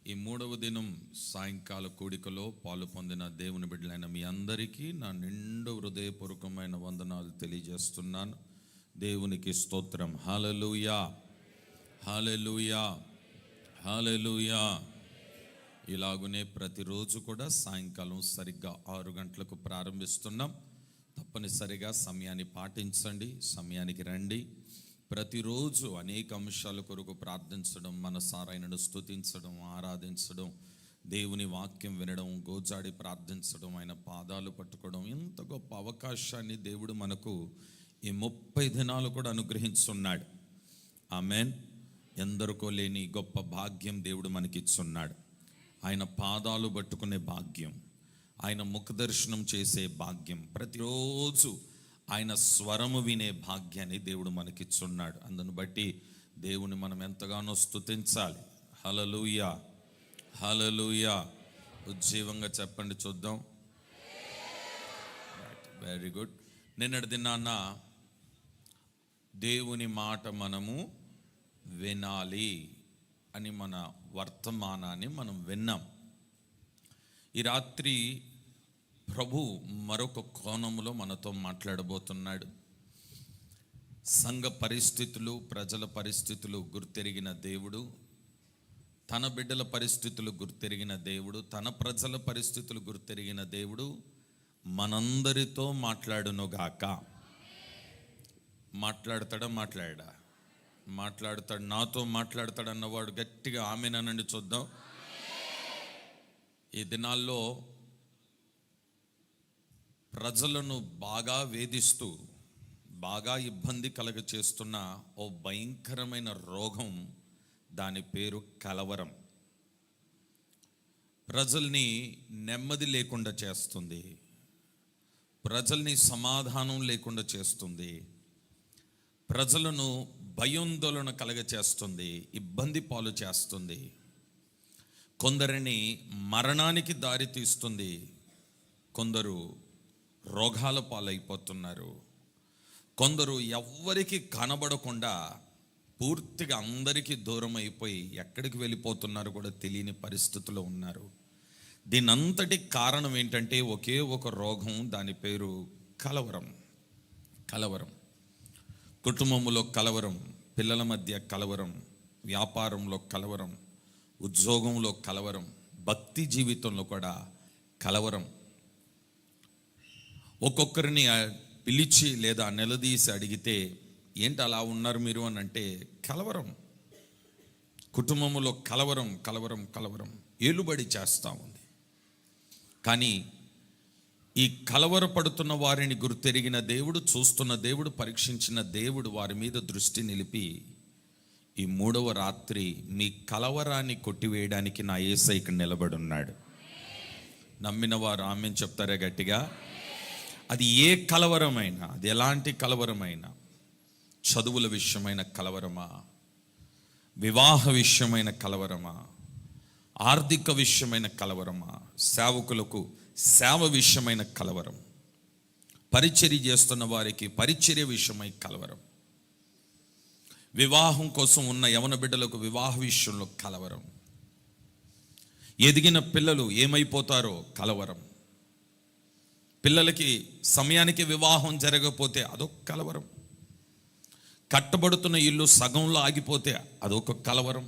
ఈ మూడవ దినం సాయంకాల కూడికలో పాలు పొందిన దేవుని బిడ్డలైన మీ అందరికీ నా నిండు హృదయపూర్వకమైన వందనాలు తెలియజేస్తున్నాను. దేవునికి స్తోత్రం. హల్లెలూయా, హల్లెలూయా, హల్లెలూయా. ఇలాగునే ప్రతిరోజు కూడా సాయంకాలం సరిగ్గా 6 గంటలకు ప్రారంభిస్తున్నాం. తప్పనిసరిగా సమయాన్ని పాటించండి, సమయానికి రండి. ప్రతిరోజు అనేక అంశాల కొరకు ప్రార్థించడం, మనసారాయణను స్తుతించడం, ఆరాధించడం, దేవుని వాక్యం వినడం, గోజాడి ప్రార్థించడం, ఆయన పాదాలు పట్టుకోవడం, ఇంత గొప్ప అవకాశాన్ని దేవుడు మనకు ఈ 30 దినాలు కూడా అనుగ్రహించున్నాడు. ఆమేన్. ఎందరికో లేని గొప్ప భాగ్యం దేవుడు మనకిచ్చున్నాడు. ఆయన పాదాలు పట్టుకునే భాగ్యం, ఆయన ముఖదర్శనం చేసే భాగ్యం, ప్రతిరోజు ఆయన స్వరము వినే భాగ్యాన్ని దేవుడు మనకిచ్చున్నాడు. అందును బట్టి దేవుని మనం ఎంతగానో స్తుతించాలి. హల్లెలూయా, హల్లెలూయా. ఉజ్జీవంగా చెప్పండి చూద్దాం. Very good. నిన్నటి దినాన దేవుని మాట మనము వినాలి అని మన వర్తమానాన్ని మనం విన్నాం. ఈ రాత్రి ప్రభు మరొక కోణములో మనతో మాట్లాడబోతున్నాడు. సంఘ పరిస్థితులు, ప్రజల పరిస్థితులు గుర్తెరిగిన దేవుడు, తన బిడ్డల పరిస్థితులు గుర్తెరిగిన దేవుడు, తన ప్రజల పరిస్థితులు గుర్తెరిగిన దేవుడు మనందరితో మాట్లాడునుగాక. మాట్లాడతాడా? మాట్లాడతాడు. నాతో మాట్లాడతాడు అన్నవాడు గట్టిగా ఆమేననండి చూద్దాం. ఈ దినాల్లో ప్రజలను బాగా వేధిస్తూ, బాగా ఇబ్బంది కలగ చేస్తున్న ఓ భయంకరమైన రోగం, దాని పేరు కలవరం. ప్రజల్ని నెమ్మది లేకుండా చేస్తుంది, ప్రజల్ని సమాధానం లేకుండా చేస్తుంది, ప్రజలను భయాందోళన కలగ చేస్తుంది, ఇబ్బంది పాలు చేస్తుంది, కొందరిని మరణానికి దారి తీస్తుంది, కొందరు రోగాల పాలైపోతున్నారు, కొందరు ఎవ్వరికి కనబడకుండా పూర్తిగా అందరికీ దూరం అయిపోయి ఎక్కడికి వెళ్ళిపోతున్నారు కూడా తెలియని పరిస్థితిలో ఉన్నారు. దీనంతటి కారణం ఏంటంటే ఒకే ఒక రోగం, దాని పేరు కలవరం. కలవరం. కుటుంబంలో కలవరం, పిల్లల మధ్య కలవరం, వ్యాపారంలో కలవరం, ఉద్యోగంలో కలవరం, భక్తి జీవితంలో కూడా కలవరం. ఒక్కొక్కరిని పిలిచి లేదా నిలదీసి అడిగితే ఏంటి అలా ఉన్నారు మీరు అని అంటే కలవరం. కుటుంబంలో కలవరం, కలవరం, కలవరం ఏలుబడి చేస్తూ ఉంది. కానీ ఈ కలవరపడుతున్న వారిని గుర్తెరిగిన దేవుడు, చూస్తున్న దేవుడు, పరీక్షించిన దేవుడు వారి మీద దృష్టి నిలిపి ఈ 3వ రాత్రి మీ కలవరాన్ని కొట్టివేయడానికి నా యేసయ్య ఇక్కడ నిలబడి ఉన్నాడు. నమ్మిన వారు ఆమేన్ చెప్తారా గట్టిగా? అది ఏ కలవరమైనా, అది ఎలాంటి కలవరమైనా, చదువుల విషయమైన కలవరమా, వివాహ విషయమైన కలవరమా, ఆర్థిక విషయమైన కలవరమా, సేవకులకు సేవ విషయమైన కలవరం, పరిచర్య చేస్తున్న వారికి పరిచర్య విషయమై కలవరం, వివాహం కోసం ఉన్న యవన బిడ్డలకు వివాహ విషయంలో కలవరం, ఎదిగిన పిల్లలు ఏమైపోతారో కలవరం, పిల్లలకి సమయానికి వివాహం జరగకపోతే అదొక కలవరం, కట్టబడుతున్న ఇల్లు సగంలో ఆగిపోతే అదొక కలవరం,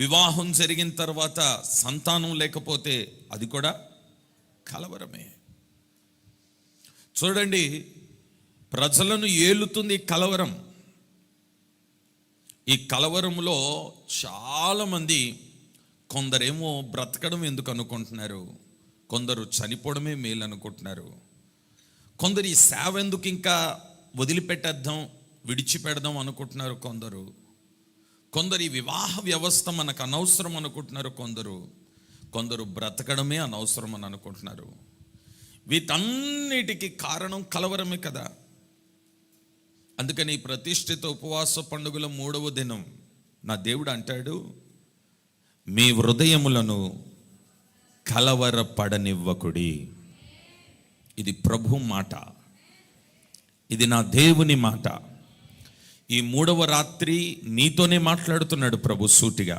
వివాహం జరిగిన తర్వాత సంతానం లేకపోతే అది కూడా కలవరమే. చూడండి, ప్రజలను ఏలుతుంది కలవరం. ఈ కలవరంలో చాలామంది, కొందరేమో బ్రతకడం ఎందుకు అనుకుంటున్నారు, కొందరు చనిపోవడమే మేలు అనుకుంటున్నారు, కొందరు ఈ సేవ ఎందుకు ఇంకా వదిలిపెట్టేద్దాం, విడిచిపెడదాం అనుకుంటున్నారు, కొందరు ఈ వివాహ వ్యవస్థ మనకు అనవసరం అనుకుంటున్నారు, కొందరు బ్రతకడమే అనవసరం అని అనుకుంటున్నారు. వీటన్నిటికీ కారణం కలవరమే కదా. అందుకని ప్రతిష్ఠిత ఉపవాస పండుగల 3వ దినం నా దేవుడు అంటాడు, మీ హృదయములను కలవరపడనివ్వకుడి. ఇది ప్రభు మాట, ఇది నా దేవుని మాట. ఈ 3వ రాత్రి నీతోనే మాట్లాడుతున్నాడు ప్రభు సూటిగా.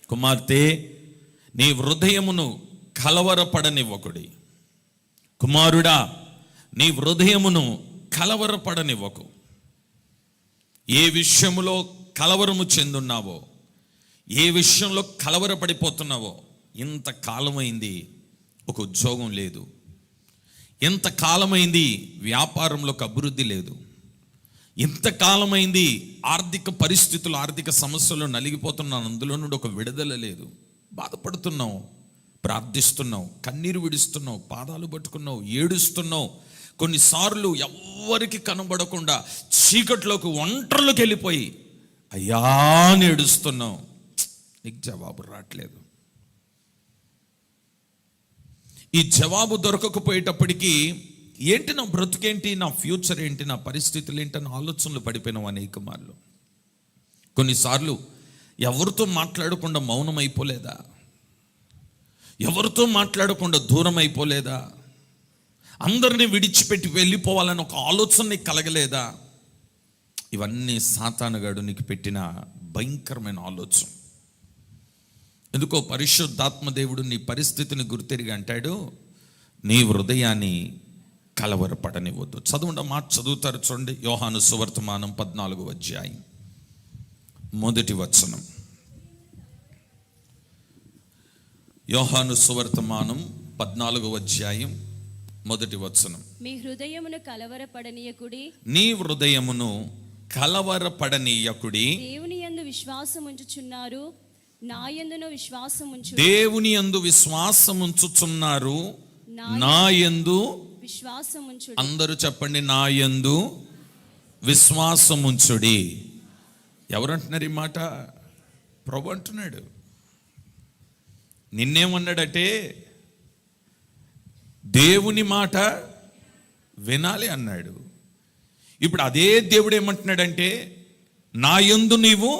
కుమార్తె, నీ హృదయమును కలవరపడనివ్వకుడి. కుమారుడా, నీ హృదయమును కలవరపడనివ్వకు. ఏ విషయంలో కలవరము చెందున్నావో, ఏ విషయంలో కలవరపడిపోతున్నావో, ఇంతకాలమైంది ఒక ఉద్యోగం లేదు, ఇంతకాలమైంది వ్యాపారంలోకి అభివృద్ధి లేదు, ఇంతకాలమైంది ఆర్థిక పరిస్థితులు, ఆర్థిక సమస్యలు నలిగిపోతున్నాను, అందులో నుండి ఒక విడుదల లేదు, బాధపడుతున్నావు, ప్రార్థిస్తున్నావు, కన్నీరు విడుస్తున్నావు, పాదాలు పట్టుకున్నావు, ఏడుస్తున్నావు, కొన్నిసార్లు ఎవ్వరికి కనబడకుండా చీకట్లోకి ఒంటరిలోకి వెళ్ళిపోయి అయ్యా అని ఏడుస్తున్నావు, నీకు జవాబు రావట్లేదు. ఈ జవాబు దొరకకపోయేటప్పటికీ ఏంటి నా బ్రతుకేంటి, నా ఫ్యూచర్ ఏంటి, నా పరిస్థితులు ఏంటి అని ఆలోచనలు పడిపోయినావు అనేక మార్లు. కొన్నిసార్లు ఎవరితో మాట్లాడకుండా మౌనం అయిపోలేదా? ఎవరితో మాట్లాడకుండా దూరం అయిపోలేదా? అందరినీ విడిచిపెట్టి వెళ్ళిపోవాలని ఒక ఆలోచన నీకు కలగలేదా? ఇవన్నీ సాతానుగాడు నీకు పెట్టిన భయంకరమైన ఆలోచన. ఎందుకో పరిశుద్ధాత్మ దేవుడు నీ పరిస్థితిని గుర్తెరిగి అంటాడు, నీ హృదయాన్ని కలవరపడనివ్వద్దు. చదవండి, మాట చదువుతారు చూడండి. యోహాను సువర్తమానం 14వ అధ్యాయం 1వ వచనం. యోహాను సువర్తమానం 14వ అధ్యాయం 1వ వచనం. మీ హృదయమును కలవరపడనీయకుడి, నీ హృదయమును కలవరపడనీయకుడి. దేవుని యందు విశ్వాసం ఉంచుచున్నారు, నా యందును విశ్వాసం ఉంచు. దేవుని యందు విశ్వాసం ఉంచుచున్నారు, నా యందు విశ్వాసం ఉంచు. అందరూ చెప్పండి, నా యందు విశ్వాసం ఉంచుడి. ఎవరంటున్నారు ఈ మాట? ప్రభు అంటున్నాడు. నిన్నేమన్నాడంటే దేవుని మాట వినాలి అన్నాడు. ఇప్పుడు అదే దేవుడు ఏమంటున్నాడంటే నా యందు నీవు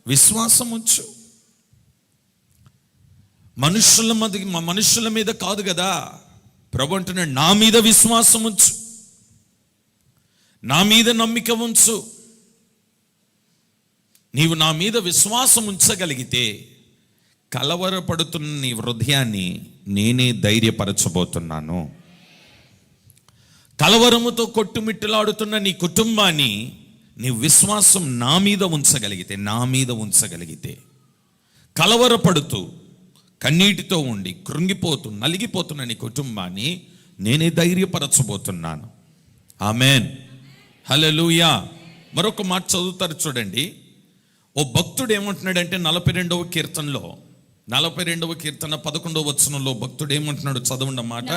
విశ్వాసం ఉంచు. మనుషుల మీద కాదు కదా, ప్రభు అంటున్నాడు నా మీద విశ్వాసం ఉంచు, నా మీద నమ్మిక ఉంచు. నీవు నా మీద విశ్వాసం ఉంచగలిగితే కలవరపడుతున్న నీ హృదయాన్ని నేనే ధైర్యపరచబోతున్నాను. కలవరముతో కొట్టుమిట్టులాడుతున్న నీ కుటుంబాన్ని నీ విశ్వాసం నా మీద ఉంచగలిగితే కలవరపడుతూ కన్నీటితో ఉండి కృంగిపోతూ నలిగిపోతున్న నీ కుటుంబాన్ని నేనే ధైర్యపరచబోతున్నాను. ఆమెన్, హల్లెలూయా. మరొక మాట చదువుతారు చూడండి. ఓ భక్తుడు ఏమంటున్నాడంటే 42వ కీర్తనలో 42వ కీర్తన 11వ వచనంలో భక్తుడు ఏమంటున్నాడు? చదవండి మాట.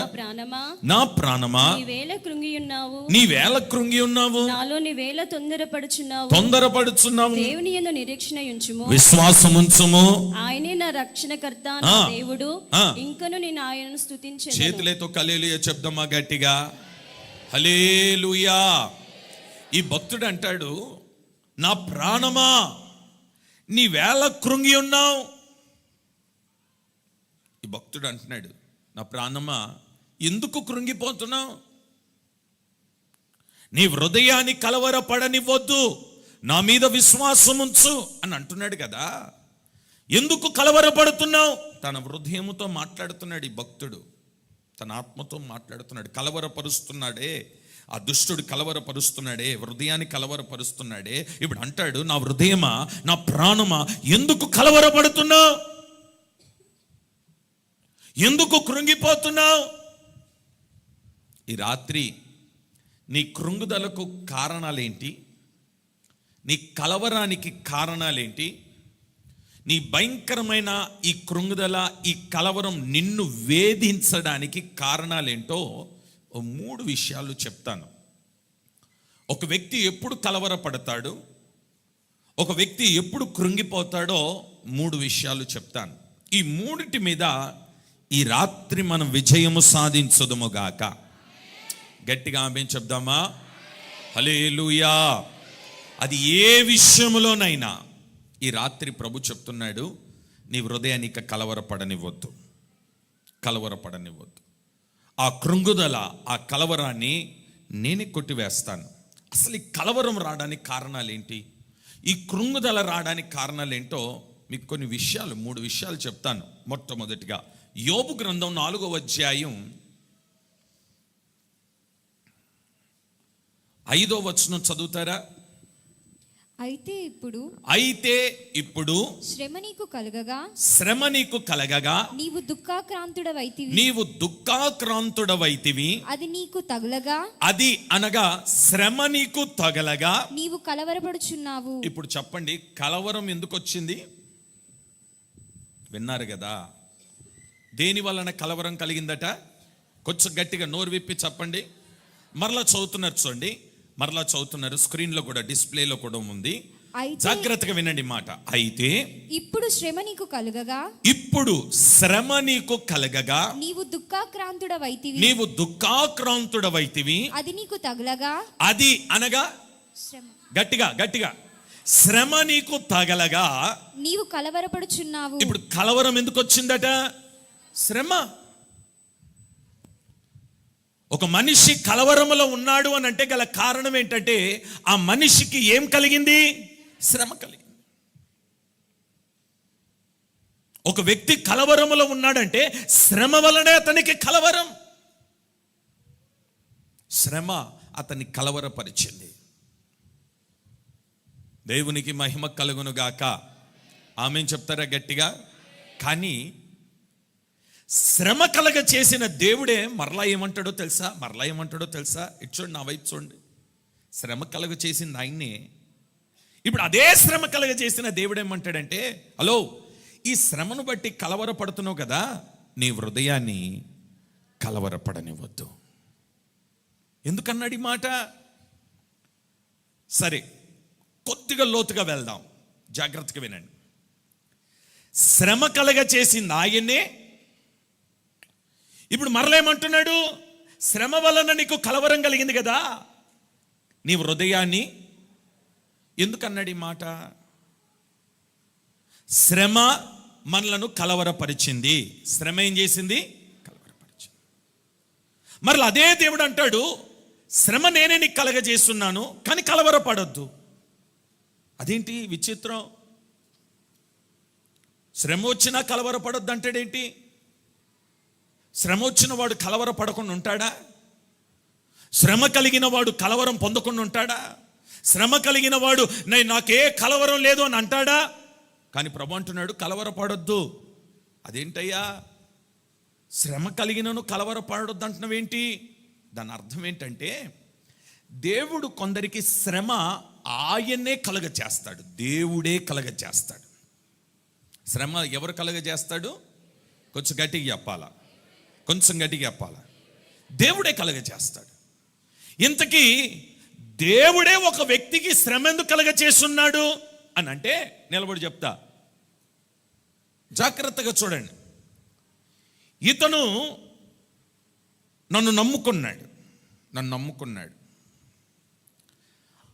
నా ప్రాణమా నీవేళ కృంగి ఉన్నావు, నాలో నీవేళ తొందరపడుచున్నావు. దేవుని యందు నిరీక్షణ ఉంచుము, విశ్వాసం ఉంచుము. ఆయనే నా రక్షణకర్త, నా దేవుడు, ఇంకను నేను ఆయనను స్తుతించెదను. చేతులతో హల్లెలూయా చెప్దామా గట్టిగా? హల్లెలూయా. ఈ భక్తుడు అంటాడు, నా ప్రాణమా నీవేళ కృంగి ఉన్నావు. ఈ భక్తుడు అంటున్నాడు, నా ప్రాణమా ఎందుకు కృంగిపోతున్నావు? నీ హృదయాన్ని కలవరపడనివ్వద్దు, నా మీద విశ్వాసం ఉంచు అని అంటున్నాడు కదా. ఎందుకు కలవరపడుతున్నావు? తన హృదయముతో మాట్లాడుతున్నాడు ఈ భక్తుడు, తన ఆత్మతో మాట్లాడుతున్నాడు. కలవరపరుస్తున్నాడే ఆ దుష్టుడు, కలవరపరుస్తున్నాడే, హృదయాన్ని కలవరపరుస్తున్నాడే. ఇప్పుడు అంటాడు, నా హృదయమా, నా ప్రాణమా ఎందుకు కలవరపడుతున్నావు? ఎందుకు కృంగిపోతున్నావు? ఈ రాత్రి నీ కృంగుదలకు కారణాలేంటి? నీ కలవరానికి కారణాలేంటి? నీ భయంకరమైన ఈ కృంగుదల, ఈ కలవరం నిన్ను వేధించడానికి కారణాలేంటో 3 విషయాలు చెప్తాను. ఒక వ్యక్తి ఎప్పుడు కలవరపడతాడు, ఒక వ్యక్తి ఎప్పుడు కృంగిపోతాడో 3 విషయాలు చెప్తాను. ఈ 3 మీద ఈ రాత్రి మనం విజయము సాధించదుముగాక. గట్టిగా ఆమేన్ చెప్దామా? హల్లెలూయా. అది ఏ విషయంలోనైనా ఈ రాత్రి ప్రభు చెప్తున్నాడు, నీ హృదయాన్ని కలవరపడనివ్వద్దు. ఆ కృంగుదల, ఆ కలవరాన్ని నేనే కొట్టివేస్తాను. అసలు ఈ కలవరం రావడానికి కారణాలు ఏంటి? ఈ కృంగుదల రావడానికి కారణాలు ఏంటో మీకు కొన్ని విషయాలు 3 విషయాలు చెప్తాను. మొట్టమొదటిగా యోబు గ్రంథం 4వ అధ్యాయం 5వ వచనం చదువుతారా? అయితే ఇప్పుడు శ్రమ నీకు కలగగా నీవు దుఃఖాక్రాంతుడవైతివి. అది నీకు తగులగా, అది అనగా శ్రమ నీకు తగలగా నీవు కలవరపడుచున్నావు. ఇప్పుడు చెప్పండి, కలవరం ఎందుకు వచ్చింది? విన్నారు కదా, దేని వలన కలవరం కలిగిందట? కొంచెం గట్టిగా నోరు విప్పి చెప్పండి. మరలా చదువుతున్నారు, చూడండి, మరలా చదువుతున్నారు. స్క్రీన్లో కూడా, డిస్ప్లేలో కూడా ఉంది. జాగ్రత్తగా వినండి మాట. అయితే ఇప్పుడు శ్రమ నీకు కలగగా నీవు దుఃఖాక్రాంతుడవైతివి. అది నీకు తగలగా, అది అనగా గట్టిగా శ్రమ నీకు తగలగా నీవు కలవరపడుచున్నావు. ఇప్పుడు కలవరం ఎందుకు వచ్చిందట? శ్రమ. ఒక మనిషి కలవరములో ఉన్నాడు అని అంటే గల కారణం ఏంటంటే ఆ మనిషికి ఏం కలిగింది? శ్రమ కలిగింది. ఒక వ్యక్తి కలవరములో ఉన్నాడంటే శ్రమ వలనే అతనికి కలవరం. శ్రమ అతన్ని కలవరపరిచింది. దేవునికి మహిమ కలుగును గాక. ఆమేన్ చెప్తారా గట్టిగా? కానీ శ్రమ కలగ చేసిన దేవుడే మరలా ఏమంటాడో తెలుసా? ఇటు చూడండి, నా వైపు చూడండి. శ్రమ కలగ చేసింది ఆయన్నే. ఇప్పుడు అదే శ్రమ కలగ చేసిన దేవుడు ఏమంటాడంటే, హలో, ఈ శ్రమను బట్టి కలవరపడుతున్నావు కదా, నీ హృదయాన్ని కలవరపడనివ్వద్దు. ఎందుకన్నాడు ఈ మాట? సరే, కొద్దిగా లోతుగా వెళ్దాం, జాగ్రత్తగా వినండి. శ్రమ కలగ చేసింది ఆయన్నే. ఇప్పుడు మరలేమంటున్నాడు? శ్రమ వలన నీకు కలవరం కలిగింది కదా, నీ హృదయాన్ని. ఎందుకన్నాడు ఈ మాట? శ్రమ మనలను కలవరపరిచింది. శ్రమ ఏం చేసింది? కలవరపరిచింది. మరలా అదే దేవుడు అంటాడు, శ్రమ నేనే నీకు కలగజేస్తున్నాను, కానీ కలవరపడొద్దు. అదేంటి విచిత్రం? శ్రమ వచ్చినా కలవరపడొద్దు అంటాడేంటి? శ్రమ వచ్చిన వాడు కలవరపడకుండా ఉంటాడా? శ్రమ కలిగిన వాడు కలవరం పొందకుండా ఉంటాడా? శ్రమ కలిగిన వాడు నాకే కలవరం లేదు అని అంటాడా? కానీ ప్రభు అంటున్నాడు, కలవరపడొద్దు. అదేంటయ్యా, శ్రమ కలిగినను కలవరపడొద్దు అంటున్నావేంటి? దాని అర్థం ఏంటంటే, దేవుడు కొందరికి శ్రమ ఆయన్నే కలగ చేస్తాడు. దేవుడే కలగ చేస్తాడు. శ్రమ ఎవరు కలగ చేస్తాడు? కొంచెం గట్టిగా చెప్పాలా. దేవుడే కలగ చేస్తాడు. ఇంతకీ దేవుడే ఒక వ్యక్తికి శ్రమ ఎందుకు కలగ చేస్తున్నాడు అని అంటే, నిలబడి చెప్తా, జాగ్రత్తగా చూడండి. ఇతను నన్ను నమ్ముకున్నాడు.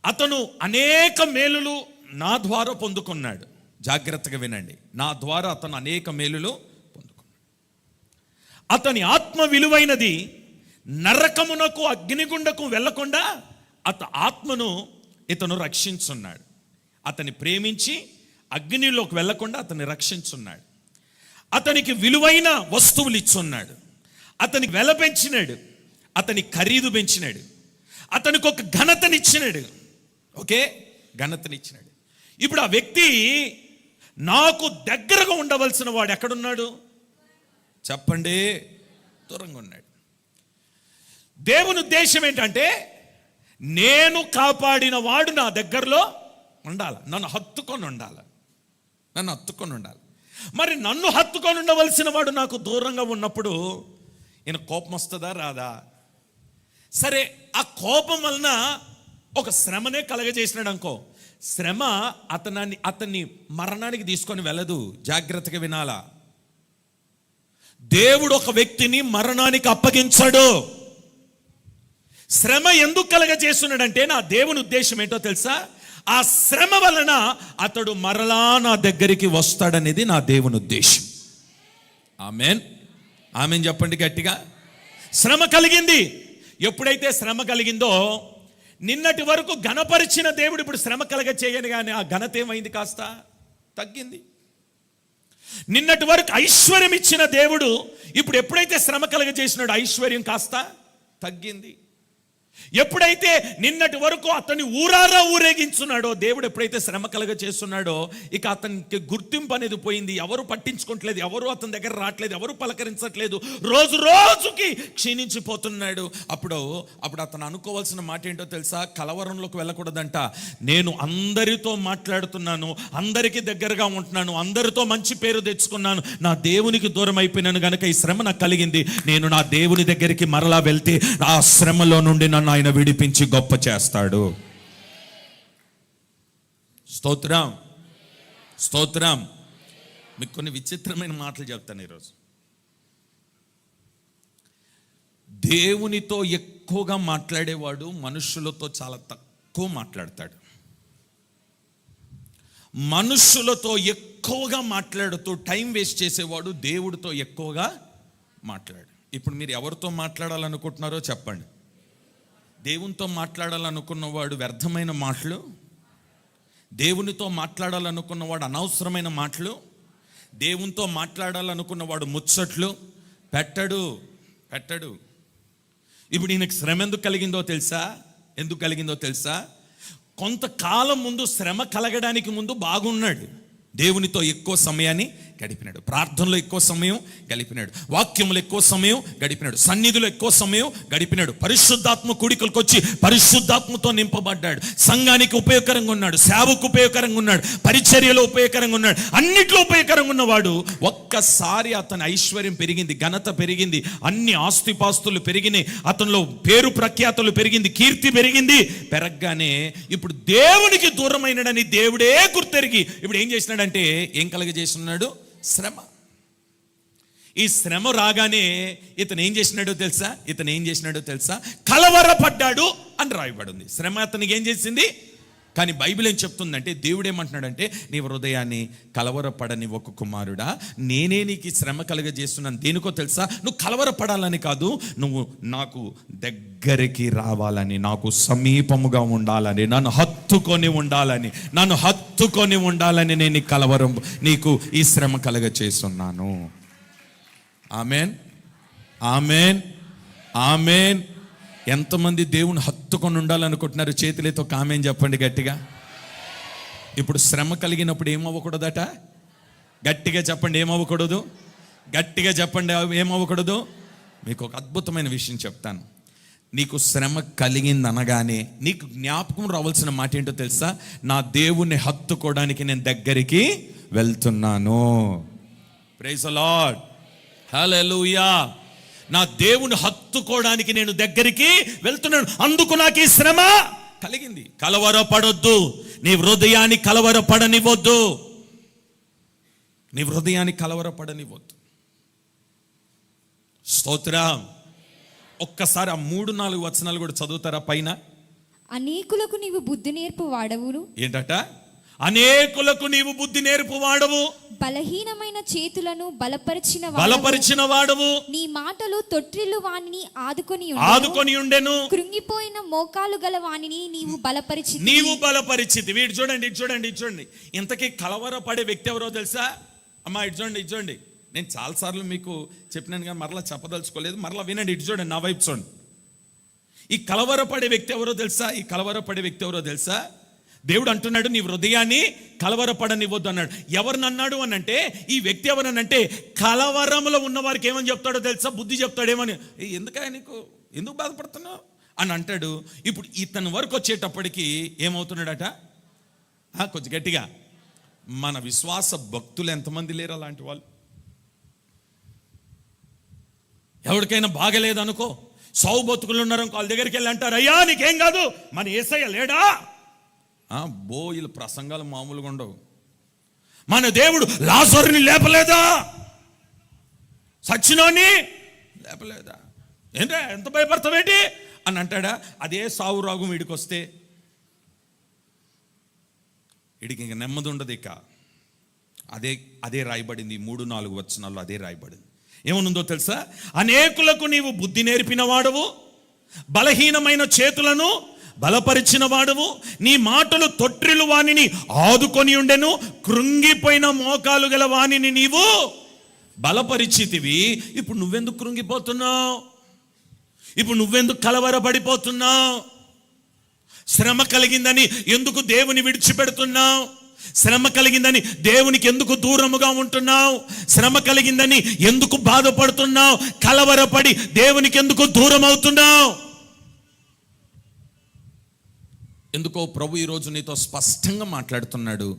అతను అనేక మేలులు నా ద్వారా పొందుకున్నాడు. జాగ్రత్తగా వినండి, నా ద్వారా అతను అనేక మేలులు పొందుకున్నాడు. అతని ఆత్మ విలువైనది. నరకమునకు, అగ్నిగుండకు వెళ్లకుండా ఆత్మను ఇతను రక్షించున్నాడు. అతని ప్రేమించి అగ్నిలోకి వెళ్లకుండా అతన్ని రక్షించున్నాడు. అతనికి విలువైన వస్తువులు ఇచ్చున్నాడు. అతనికి వెల పెంచినాడు. అతని ఖరీదు పెంచినాడు. అతనికి ఒక ఘనతనిచ్చినాడు. ఘనతనిచ్చినాడు. ఇప్పుడు ఆ వ్యక్తి నాకు దగ్గరగా ఉండవలసిన వాడు ఎక్కడున్నాడు? చెప్పండి, దూరంగా ఉన్నాడు. దేవుని ఉద్దేశం ఏంటంటే, నేను కాపాడిన వాడు నా దగ్గరలో ఉండాలి, నన్ను హత్తుకొని ఉండాలి. మరి నన్ను హత్తుకొని ఉండవలసిన వాడు నాకు దూరంగా ఉన్నప్పుడు ఈయన కోపం వస్తుందా రాదా? సరే, ఆ కోపం వలన ఒక శ్రమనే కలగజేసినాడు అనుకో. శ్రమ అతన్ని మరణానికి తీసుకొని వెళ్ళదు. జాగ్రత్తగా వినాలా. దేవుడు ఒక వ్యక్తిని మరణానికి అప్పగించాడు. శ్రమ ఎందుకు కలగజేస్తున్నాడంటే, నా దేవుని ఉద్దేశం ఏంటో తెలుసా? ఆ శ్రమ వలన అతడు మరలా నా దగ్గరికి వస్తాడనేది నా దేవుని ఉద్దేశం. ఆమెన్ చెప్పండి గట్టిగా. శ్రమ కలిగింది. ఎప్పుడైతే శ్రమ కలిగిందో, నిన్నటి వరకు ఘనపరిచిన దేవుడు ఇప్పుడు శ్రమ కలగ చేయని కానీ ఆ ఘనత ఏమైంది? కాస్త తగ్గింది. నిన్నటి వరకు ఐశ్వర్యం ఇచ్చిన దేవుడు ఇప్పుడు ఎప్పుడైతే శ్రమ కలగజేసినాడో ఐశ్వర్యం కాస్త తగ్గింది. ఎప్పుడైతే నిన్నటి వరకు అతన్ని ఊరారా ఊరేగించున్నాడో దేవుడు ఎప్పుడైతే శ్రమ కలగ చేస్తున్నాడో ఇక అతనికి గుర్తింపు అనేది పోయింది. ఎవరు పట్టించుకోవట్లేదు, ఎవరు అతని దగ్గర రావట్లేదు, ఎవరు పలకరించట్లేదు, రోజు రోజుకి క్షీణించిపోతున్నాడు. అప్పుడు అతను అనుకోవాల్సిన మాట ఏంటో తెలుసా? కలవరంలోకి వెళ్ళకూడదంట. నేను అందరితో మాట్లాడుతున్నాను, అందరికీ దగ్గరగా ఉంటున్నాను, అందరితో మంచి పేరు తెచ్చుకున్నాను, నా దేవునికి దూరం అయిపోయినాను గనక ఈ శ్రమ నాకు కలిగింది. నేను నా దేవుని దగ్గరికి మరలా వెళ్తే ఆ శ్రమలో నుండి నన్ను ఆయన విడిపించి గొప్ప చేస్తాడు. స్తోత్రం, స్తోత్రం. మీకు కొన్ని విచిత్రమైన మాటలు చెప్తాను ఈరోజు. దేవునితో ఎక్కువగా మాట్లాడేవాడు మనుషులతో చాలా తక్కువ మాట్లాడతాడు. మనుషులతో ఎక్కువగా మాట్లాడుతూ టైం వేస్ట్ చేసేవాడు దేవుడితో ఎక్కువగా మాట్లాడు. ఇప్పుడు మీరు ఎవరితో మాట్లాడాలనుకుంటున్నారో చెప్పండి. దేవునితో మాట్లాడాలనుకున్నవాడు వ్యర్థమైన మాటలు, దేవునితో మాట్లాడాలనుకున్నవాడు అనవసరమైన మాటలు, దేవునితో మాట్లాడాలనుకున్నవాడు ముచ్చట్లు పెట్టడు. ఇప్పుడు ఈయనకి శ్రమ ఎందుకు కలిగిందో తెలుసా? కొంతకాలం ముందు శ్రమ కలగడానికి ముందు బాగున్నాడు. దేవునితో ఎక్కువ సమయాన్ని గడిపినాడు, ప్రార్థనలో ఎక్కువ సమయం గడిపినాడు, వాక్యములు ఎక్కువ సమయం గడిపినాడు, సన్నిధిలో ఎక్కువ సమయం గడిపినాడు, పరిశుద్ధాత్మ కూడికలకు వచ్చి పరిశుద్ధాత్మతో నింపబడ్డాడు, సంఘానికి ఉపయోగకరంగా ఉన్నాడు, సేవకు ఉపయోగకరంగా ఉన్నాడు, పరిచర్యలో ఉపయోగకరంగా ఉన్నాడు, అన్నిట్లో ఉపయోగకరంగా ఉన్నవాడు ఒక్కసారి అతని ఐశ్వర్యం పెరిగింది, ఘనత పెరిగింది, అన్ని ఆస్తిపాస్తులు పెరిగినాయి, అతనిలో పేరు ప్రఖ్యాతులు పెరిగింది, కీర్తి పెరిగింది. పెరగగానే ఇప్పుడు దేవునికి దూరమైనడని దేవుడే గుర్తెరిగి ఇప్పుడు ఏం చేసినాడంటే ఏం కలగజేస్తున్నాడు? శ్రమ. ఈ శ్రమ రాగానే ఇతను ఏం చేసినాడో తెలుసా? కలవరపడ్డాడు అని రాయబడింది. శ్రమ అతనికి ఏం చేసింది? కానీ బైబిల్ ఏం చెప్తుందంటే, దేవుడు ఏమంటున్నాడంటే, నీ హృదయాన్ని కలవరపడని ఒక కుమారుడా, నేనే నీకు శ్రమ కలగజేస్తున్నాను. దేనికో తెలుసా? నువ్వు కలవరపడాలని కాదు, నువ్వు నాకు దగ్గరికి రావాలని, నాకు సమీపముగా ఉండాలని, నన్ను హత్తుకొని ఉండాలని నేను నీకు ఈ శ్రమ కలగజేస్తున్నాను. ఆమేన్, ఆమేన్, ఆమేన్. ఎంతమంది దేవుని హత్తుకొని ఉండాలనుకుంటున్నారు? చేతులతో ఆమేన్ చెప్పండి గట్టిగా. ఇప్పుడు శ్రమ కలిగినప్పుడు ఏమవ్వకూడదట? గట్టిగా చెప్పండి, ఏమవ్వకూడదు? గట్టిగా చెప్పండి, ఏమవ్వకూడదు? మీకు ఒక అద్భుతమైన విషయం చెప్తాను. నీకు శ్రమ కలిగింది అనగానే నీకు జ్ఞాపకం రావాల్సిన మాట ఏంటో తెలుసా? నా దేవుణ్ణి హత్తుకోవడానికి నేను దగ్గరికి వెళ్తున్నాను. ప్రైజ్ ది లార్డ్, హల్లెలూయా. నా దేవుని హత్తుకోవడానికి నేను దగ్గరికి వెళ్తున్నాను, అందుకు నాకు ఈ శ్రమ కలిగింది. కలవరపడొద్దు, నీ హృదయాన్ని కలవరపడనివ్వద్దు. స్తోత్రం. ఒక్కసారి ఆ 3-4 వచనాలు కూడా చదువుతారా పైన? అనేకులకు నీవు బుద్ధి నేర్పు వాడవును. ఏంటట? అనేకులకు నీవు బుద్ధి నేర్పు వాడవు, బలహీనమైన చేతులను బలపరిచిన వాడవు, నీ మాటలు తొట్టిల్లు వానిని ఆదుకొని ఉండెను, కృంగిపోయిన మోకాలు గల వానిని నీవు బలపరిచితి. వీడు చూడండి. ఇంతకీ కలవరపడే వ్యక్తి ఎవరో తెలుసా? అమ్మా ఇటు చూడండి. నేను చాలాసార్లు మీకు చెప్పినాను కానీ మరలా చెప్పదలుచుకోలేదు, మరలా వినండి. ఇటు చూడండి, నా వైపు చూడండి. ఈ కలవరపడే వ్యక్తి ఎవరో తెలుసా? దేవుడు అంటున్నాడు, నీ హృదయాన్ని కలవరపడనివ్వద్దు అన్నాడు. ఎవరినన్నాడు అని అంటే, ఈ వ్యక్తి ఎవరనంటే కలవరంలో ఉన్న వారికి ఏమని చెప్తాడో తెలుసా? బుద్ధి చెప్తాడు. ఏమని? ఎందుకు బాధపడుతున్నావు అని అంటాడు. ఇప్పుడు ఇతని వరకు వచ్చేటప్పటికి ఏమవుతున్నాడట? కొంచెం గట్టిగా, మన విశ్వాస భక్తులు ఎంతమంది లేరు అలాంటి వాళ్ళు? ఎవరికైనా బాగలేదనుకో, సావు బతుకులు ఉన్నారనుకో, వాళ్ళ దగ్గరికి వెళ్ళి అంటారు, అయ్యా నీకేం కాదు, మన యేసయ్య లేడా? వీళ్ళు ప్రసంగాలు మామూలుగా ఉండవు. మన దేవుడు లాజరుని లేపలేదా? సచ్చినోని లేపలేదా? ఏంటో ఎంత భయపడతావేంటి అని అంటాడా? అదే సావు రాగం వీడికి వస్తే వీడికి ఇంక నెమ్మది ఉండదు. ఇక అదే రాయబడింది 3-4 వచనాల్లో, అదే రాయబడింది. ఏమనుందో తెలుసా? అనేకులకు నీవు బుద్ధి నేర్పిన వాడవు, బలహీనమైన చేతులను బలపరిచిన వాడవు, నీ మాటలు తొట్రిల్లు వానిని ఆదుకొని ఉండెను, కృంగిపోయిన మోకాలు గల వానిని నీవు బలపరిచితివి. ఇప్పుడు నువ్వెందుకు కృంగిపోతున్నావు? ఇప్పుడు నువ్వెందుకు కలవరపడిపోతున్నావు? శ్రమ కలిగిందని ఎందుకు దేవుని విడిచిపెడుతున్నావు? శ్రమ కలిగిందని దేవునికి ఎందుకు దూరముగా ఉంటున్నావు? శ్రమ కలిగిందని ఎందుకు బాధపడుతున్నావు? కలవరపడి దేవునికి ఎందుకు దూరం అవుతున్నావు? ఎందుకో ప్రభు ఈరోజు నీతో స్పష్టంగా మాట్లాడుతున్నాడు.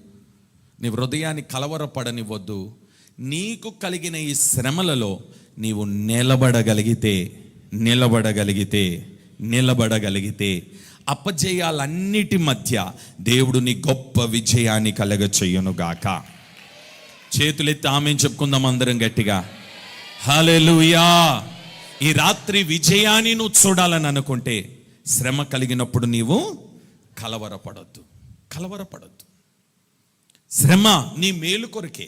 నీ హృదయాన్ని కలవరపడనివ్వద్దు. నీకు కలిగిన ఈ శ్రమలలో నీవు నిలబడగలిగితే అపజయాలన్నిటి మధ్య దేవుడు నీ గొప్ప విజయాన్ని కలగచేయునుగాక. చేతులెత్తి ఆమేన్ చెప్పుకుందాం అందరం గట్టిగా. హల్లెలూయా. ఈ రాత్రి విజయాన్ని నువ్వు చూడాలని అనుకుంటే శ్రమ కలిగినప్పుడు నీవు కలవరపడొద్దు. శ్రమ నీ మేలు కొరకే.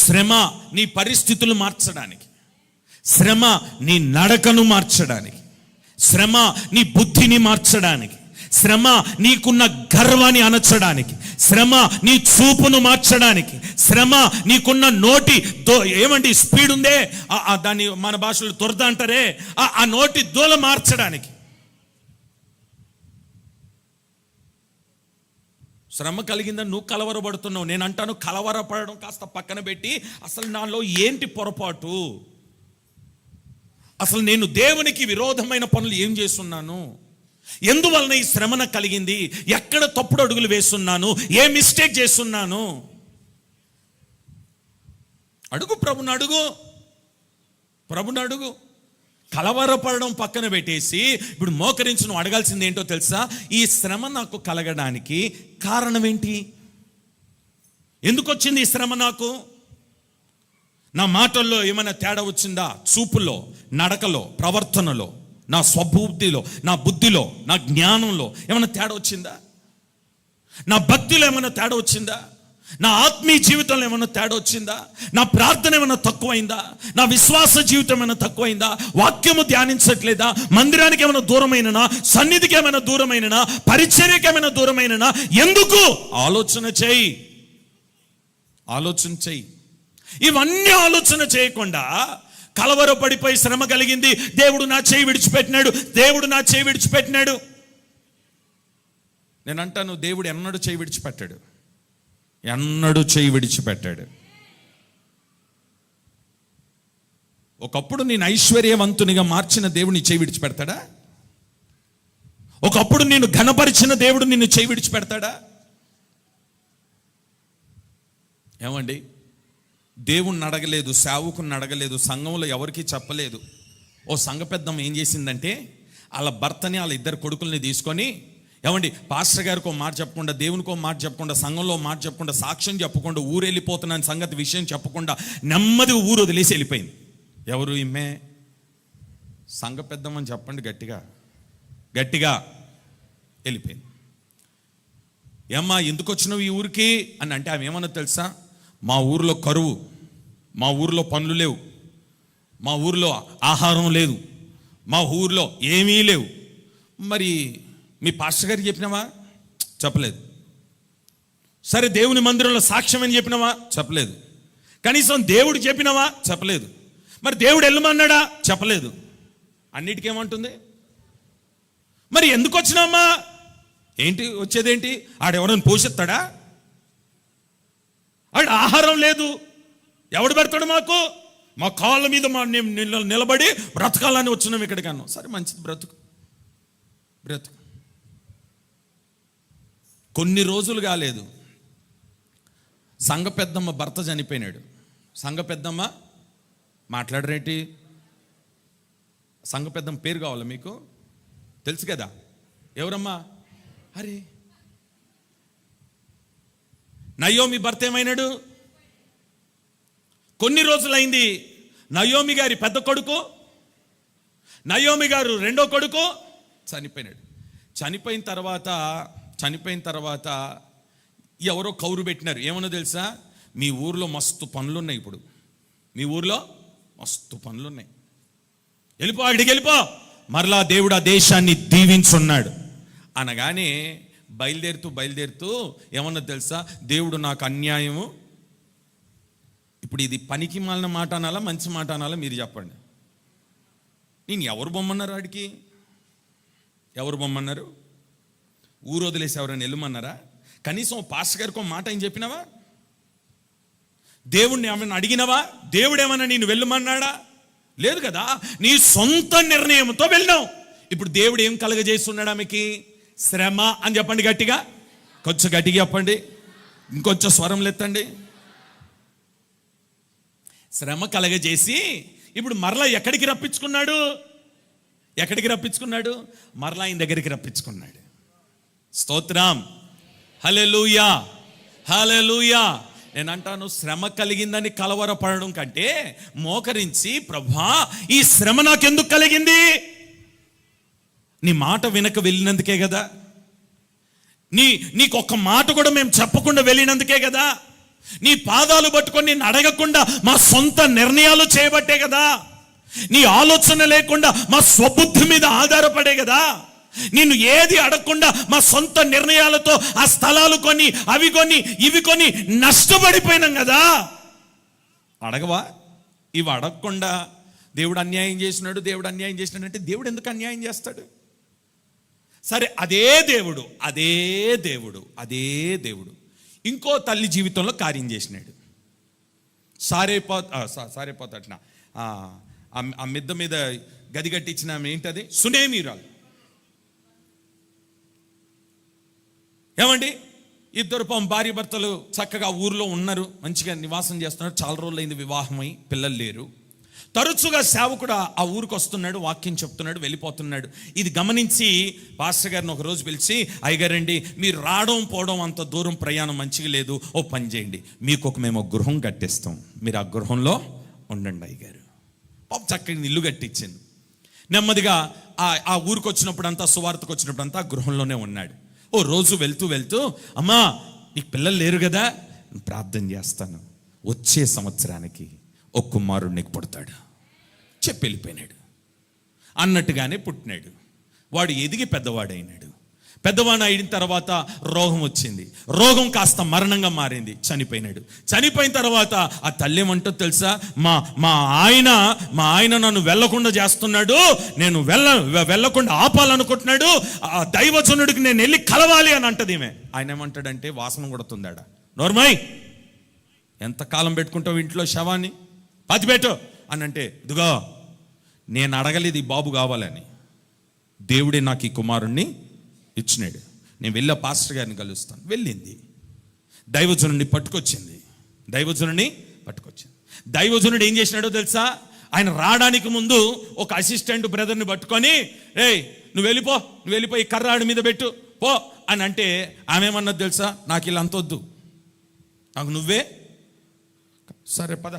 శ్రమ నీ పరిస్థితులు మార్చడానికి, శ్రమ నీ నడకను మార్చడానికి, శ్రమ నీ బుద్ధిని మార్చడానికి, శ్రమ నీకున్న గర్వాన్ని అణచడానికి, శ్రమ నీ చూపును మార్చడానికి, శ్రమ నీకున్న నోటి ఏమండి స్పీడ్ ఉందే దాన్ని మన భాషలో దురద అంటారే, ఆ నోటి దూల మార్చడానికి. శ్రమ కలిగిందని నువ్వు కలవరపడుతున్నావు. నేను అంటాను, కలవరపడడం కాస్త పక్కన పెట్టి అసలు నాలో ఏంటి పొరపాటు, అసలు నేను దేవునికి విరోధమైన పనులు ఏం చేస్తున్నాను, ఎందువలన ఈ శ్రమన కలిగింది, ఎక్కడ తప్పుడు అడుగులు వేస్తున్నాను, ఏ మిస్టేక్ చేస్తున్నాను, అడుగు ప్రభుని అడుగు. కలవరపడడం పక్కన పెట్టేసి ఇప్పుడు మోకరించి నువ్వు అడగాల్సింది ఏంటో తెలుసా? ఈ శ్రమ నాకు కలగడానికి కారణం ఏంటి? ఎందుకు వచ్చింది ఈ శ్రమ నాకు? నా మాటల్లో ఏమైనా తేడా వచ్చిందా? చూపులో, నడకలో, ప్రవర్తనలో, నా స్వబుద్ధిలో, నా బుద్ధిలో, నా జ్ఞానంలో ఏమైనా తేడా వచ్చిందా? నా భక్తిలో ఏమైనా తేడా వచ్చిందా? నా ఆత్మీయ జీవితంలో ఏమైనా తేడా వచ్చిందా? నా ప్రార్థన ఏమైనా తక్కువైందా? నా విశ్వాస జీవితం ఏమైనా తక్కువైందా? వాక్యము ధ్యానించట్లేదా? మందిరానికి ఏమైనా దూరమైననా? సన్నిధికి ఏమైనా దూరమైననా? పరిచర్యకి ఏమైనా దూరమైననా? ఎందుకు? ఆలోచన చేయి. ఇవన్నీ ఆలోచన చేయకుండా కలవరపడిపోయి శ్రమ కలిగింది, దేవుడు నా చేయి విడిచిపెట్టినాడు. నేను అంటాను, దేవుడు ఎన్నడూ చేయి విడిచిపెట్టాడు. ఒకప్పుడు నేను ఐశ్వర్యవంతునిగా మార్చిన దేవుడు నీ చేయి విడిచిపెడతాడా? ఒకప్పుడు నేను ఘనపరిచిన దేవుడు నిన్ను చేయి విడిచిపెడతాడా? ఏమండి, దేవుణ్ణి అడగలేదు, సేవకుని అడగలేదు, సంఘంలో ఎవరికి చెప్పలేదు. ఓ సంఘ పెద్దమ్మ ఏం చేసిందంటే వాళ్ళ భర్తని, వాళ్ళ ఇద్దరు కొడుకుల్ని తీసుకొని, ఏమండి పాస్టర్ గారికి ఒక మాట చెప్పకుండా, దేవునికి ఒక మాట చెప్పకుండా, సంఘంలో మాట చెప్పకుండా, సాక్ష్యం చెప్పకుండా, ఊరు వెళ్ళిపోతున్నాను సంగతి విషయం చెప్పకుండా నెమ్మదిగా ఊరు వదిలేసి వెళ్ళిపోయింది. ఎవరు ఈమె? సంఘ పెద్దమ్మని చెప్పండి గట్టిగా వెళ్ళిపోయింది. ఏమ్మా ఎందుకు వచ్చినావు ఈ ఊరికి అని అంటే ఆమె ఏమన్నా తెలుసా? మా ఊరిలో కరువు, మా ఊరిలో పనులు లేవు, మా ఊరిలో ఆహారం లేదు, మా ఊరిలో ఏమీ లేవు. మరి మీ పాస్టర్ గారికి చెప్పినావా? చెప్పలేదు. సరే దేవుని మందిరంలో సాక్ష్యం అని చెప్పినావా? చెప్పలేదు. కనీసం దేవుడు చెప్పినావా? చెప్పలేదు. మరి దేవుడు వెళ్ళమన్నాడా? చెప్పలేదు. అన్నిటికేమంటుంది? మరి ఎందుకు వచ్చినామా? ఏంటి వచ్చేదేంటి? ఆడెవడని పోషిస్తాడా? ఆడ ఆహారం లేదు, ఎవడు పెడతాడు మాకు? మా కాళ్ళ మీద నిలబడి బ్రతకాలని వచ్చినాం ఇక్కడికి అన్నాం. సరే మంచిది, బ్రతుకు. కొన్ని రోజులు కాలేదు, సంఘ పెద్దమ్మ భర్త చనిపోయినాడు. సంఘ పెద్దమ్మ మాట్లాడరేంటి? సంఘ పెద్దమ్మ పేరు కావాలా మీకు? తెలుసు కదా ఎవరమ్మా? అరే నయోమి భర్త ఏమైనాడు? కొన్ని రోజులైంది, నయోమి గారి పెద్ద కొడుకు, నయోమి గారు రెండో కొడుకు చనిపోయినాడు. చనిపోయిన తర్వాత ఎవరో కౌరు పెట్టినారు. ఏమన్నా తెలుసా? మీ ఊర్లో మస్తు పనులున్నాయి, ఇప్పుడు మీ ఊర్లో మస్తు పనులున్నాయి, వెళ్ళిపో, అడిగి వెళ్ళిపో, మరలా దేవుడు ఆ దేశాన్ని దీవించున్నాడు అనగానే బయలుదేరుతూ ఏమన్నా తెలుసా, దేవుడు నాకు అన్యాయము. ఇప్పుడు ఇది పనికి మాలిన మాట అనాలా, మంచి మాట అనాలా మీరు చెప్పండి. నేను ఎవరు బొమ్మన్నారు? వాడికి ఎవరు బొమ్మన్నారు? ఊరు వదిలేసి ఎవరైనా వెళ్ళమన్నారా? కనీసం పాస్టర్ గారికి ఒక మాట ఏం చెప్పినావా? దేవుణ్ణి ఏమైనా అడిగినవా? దేవుడు ఏమన్నా నేను వెళ్ళమన్నాడా? లేదు కదా, నీ సొంత నిర్ణయంతో వెళ్ళినావు. ఇప్పుడు దేవుడు ఏం కలగజేస్తున్నాడు ఆమెకి? శ్రమ అని చెప్పండి గట్టిగా, కొంచెం గట్టిగా చెప్పండి, ఇంకొంచెం స్వరం ఎత్తండి. శ్రమ కలగజేసి ఇప్పుడు మరలా ఎక్కడికి రప్పించుకున్నాడు? మరలా ఆయన దగ్గరికి రప్పించుకున్నాడు. స్తోత్రం, హల్లెలూయా, హల్లెలూయా. నేను అంటాను, శ్రమ కలిగిందని కలవరపడడం కంటే మోకరించి, ప్రభా ఈ శ్రమ నాకెందుకు కలిగింది? నీ మాట వినక వెళ్ళినందుకే కదా, నీకు ఒక్క మాట కూడా మేము చెప్పకుండా వెళ్ళినందుకే కదా, నీ పాదాలు పట్టుకొని నిన్ను అడగకుండా మా సొంత నిర్ణయాలు చేయబట్టే కదా, నీ ఆలోచన లేకుండా మా స్వబుద్ధి మీద ఆధారపడే కదా, నిన్ను ఏది అడగకుండా మా సొంత నిర్ణయాలతో ఆ స్థలాలు కొని, అవి కొని, ఇవి కొని నష్టపడిపోయినాం కదా. అడగవా? ఇవి అడగకుండా దేవుడు అన్యాయం చేసినాడు అంటే దేవుడు ఎందుకు అన్యాయం చేస్తాడు? సరే, అదే దేవుడు ఇంకో తల్లి జీవితంలో కార్యం చేసినాడు. సారేపోతట్న ఆ మిద్ద మీద గది కట్టించిన ఆమె ఏంటది? సునేమీరాలు. ఏమండి, ఇద్దరు భార్య భర్తలు చక్కగా ఊర్లో ఉన్నారు, మంచిగా నివాసం చేస్తున్నారు. చాలా రోజులైంది వివాహమై, పిల్లలు లేరు. తరచుగా సేవకుడు ఆ ఊరికి వస్తున్నాడు, వాక్యం చెప్తున్నాడు, వెళ్ళిపోతున్నాడు. ఇది గమనించి పాస్టర్ గారిని ఒక రోజు పిలిచి, అయ్యగారండి మీరు రావడం పోవడం అంత దూరం ప్రయాణం మంచిగా లేదు, ఓ పని చేయండి, మీకు మేము ఒక గృహం కట్టిస్తాం, మీరు ఆ గృహంలో ఉండండి అయ్యగారు. పాప చక్కగా ఇల్లు కట్టించింది. నెమ్మదిగా ఆ ఊరికి వచ్చినప్పుడు అంతా, సువార్తకు వచ్చినప్పుడు అంతా ఆ గృహంలోనే ఉన్నాడు. ఓ రోజు వెళ్తూ అమ్మా నీకు పిల్లలు లేరు కదా, ప్రార్థన చేస్తాను, వచ్చే సంవత్సరానికి ఒక కుమారుడు నీకు పుడతాడు చెప్పి వెళ్ళిపోయినాడు. అన్నట్టుగానే పుట్టినాడు. వాడు ఎదిగి పెద్దవాడైనాడు. పెద్దవాడు అయిన తర్వాత రోగం వచ్చింది. రోగం కాస్త మరణంగా మారింది. చనిపోయినాడు. చనిపోయిన తర్వాత ఆ తల్లి ఏమంటో తెలుసా, మా ఆయన నన్ను వెళ్ళకుండా చేస్తున్నాడు, నేను వెళ్ళకుండా ఆపాలనుకుంటున్నాడు, ఆ దైవజనుడికి నేను వెళ్ళి కలవాలి అని అంటది ఈమె. ఆయన ఏమంటాడంటే, వాసన కొడుతుందాడ, నోర్మై ఎంతకాలం పెట్టుకుంటావు ఇంట్లో శవాన్ని, పాతిపెట్టు అని అంటే, ఇదిగో నేను అడగలేదు ఈ బాబు కావాలని, దేవుడే నాకు ఈ కుమారుణ్ణి ఇచ్చినాడు, నేను వెళ్ళా పాస్టర్ గారిని కలుస్తాను. వెళ్ళింది, దైవజనుడిని పట్టుకొచ్చింది. దైవజనుడు ఏం చేసినాడో తెలుసా, ఆయన రావడానికి ముందు ఒక అసిస్టెంట్ బ్రదర్ని పట్టుకొని, ఏయ్ నువ్వు వెళ్ళిపో ఈ కర్రాడి మీద పెట్టు పో అని అంటే, ఆమె ఏమన్నది తెలుసా, నాకు ఇలా అంతొద్దు, నాకు నువ్వే, సరే పద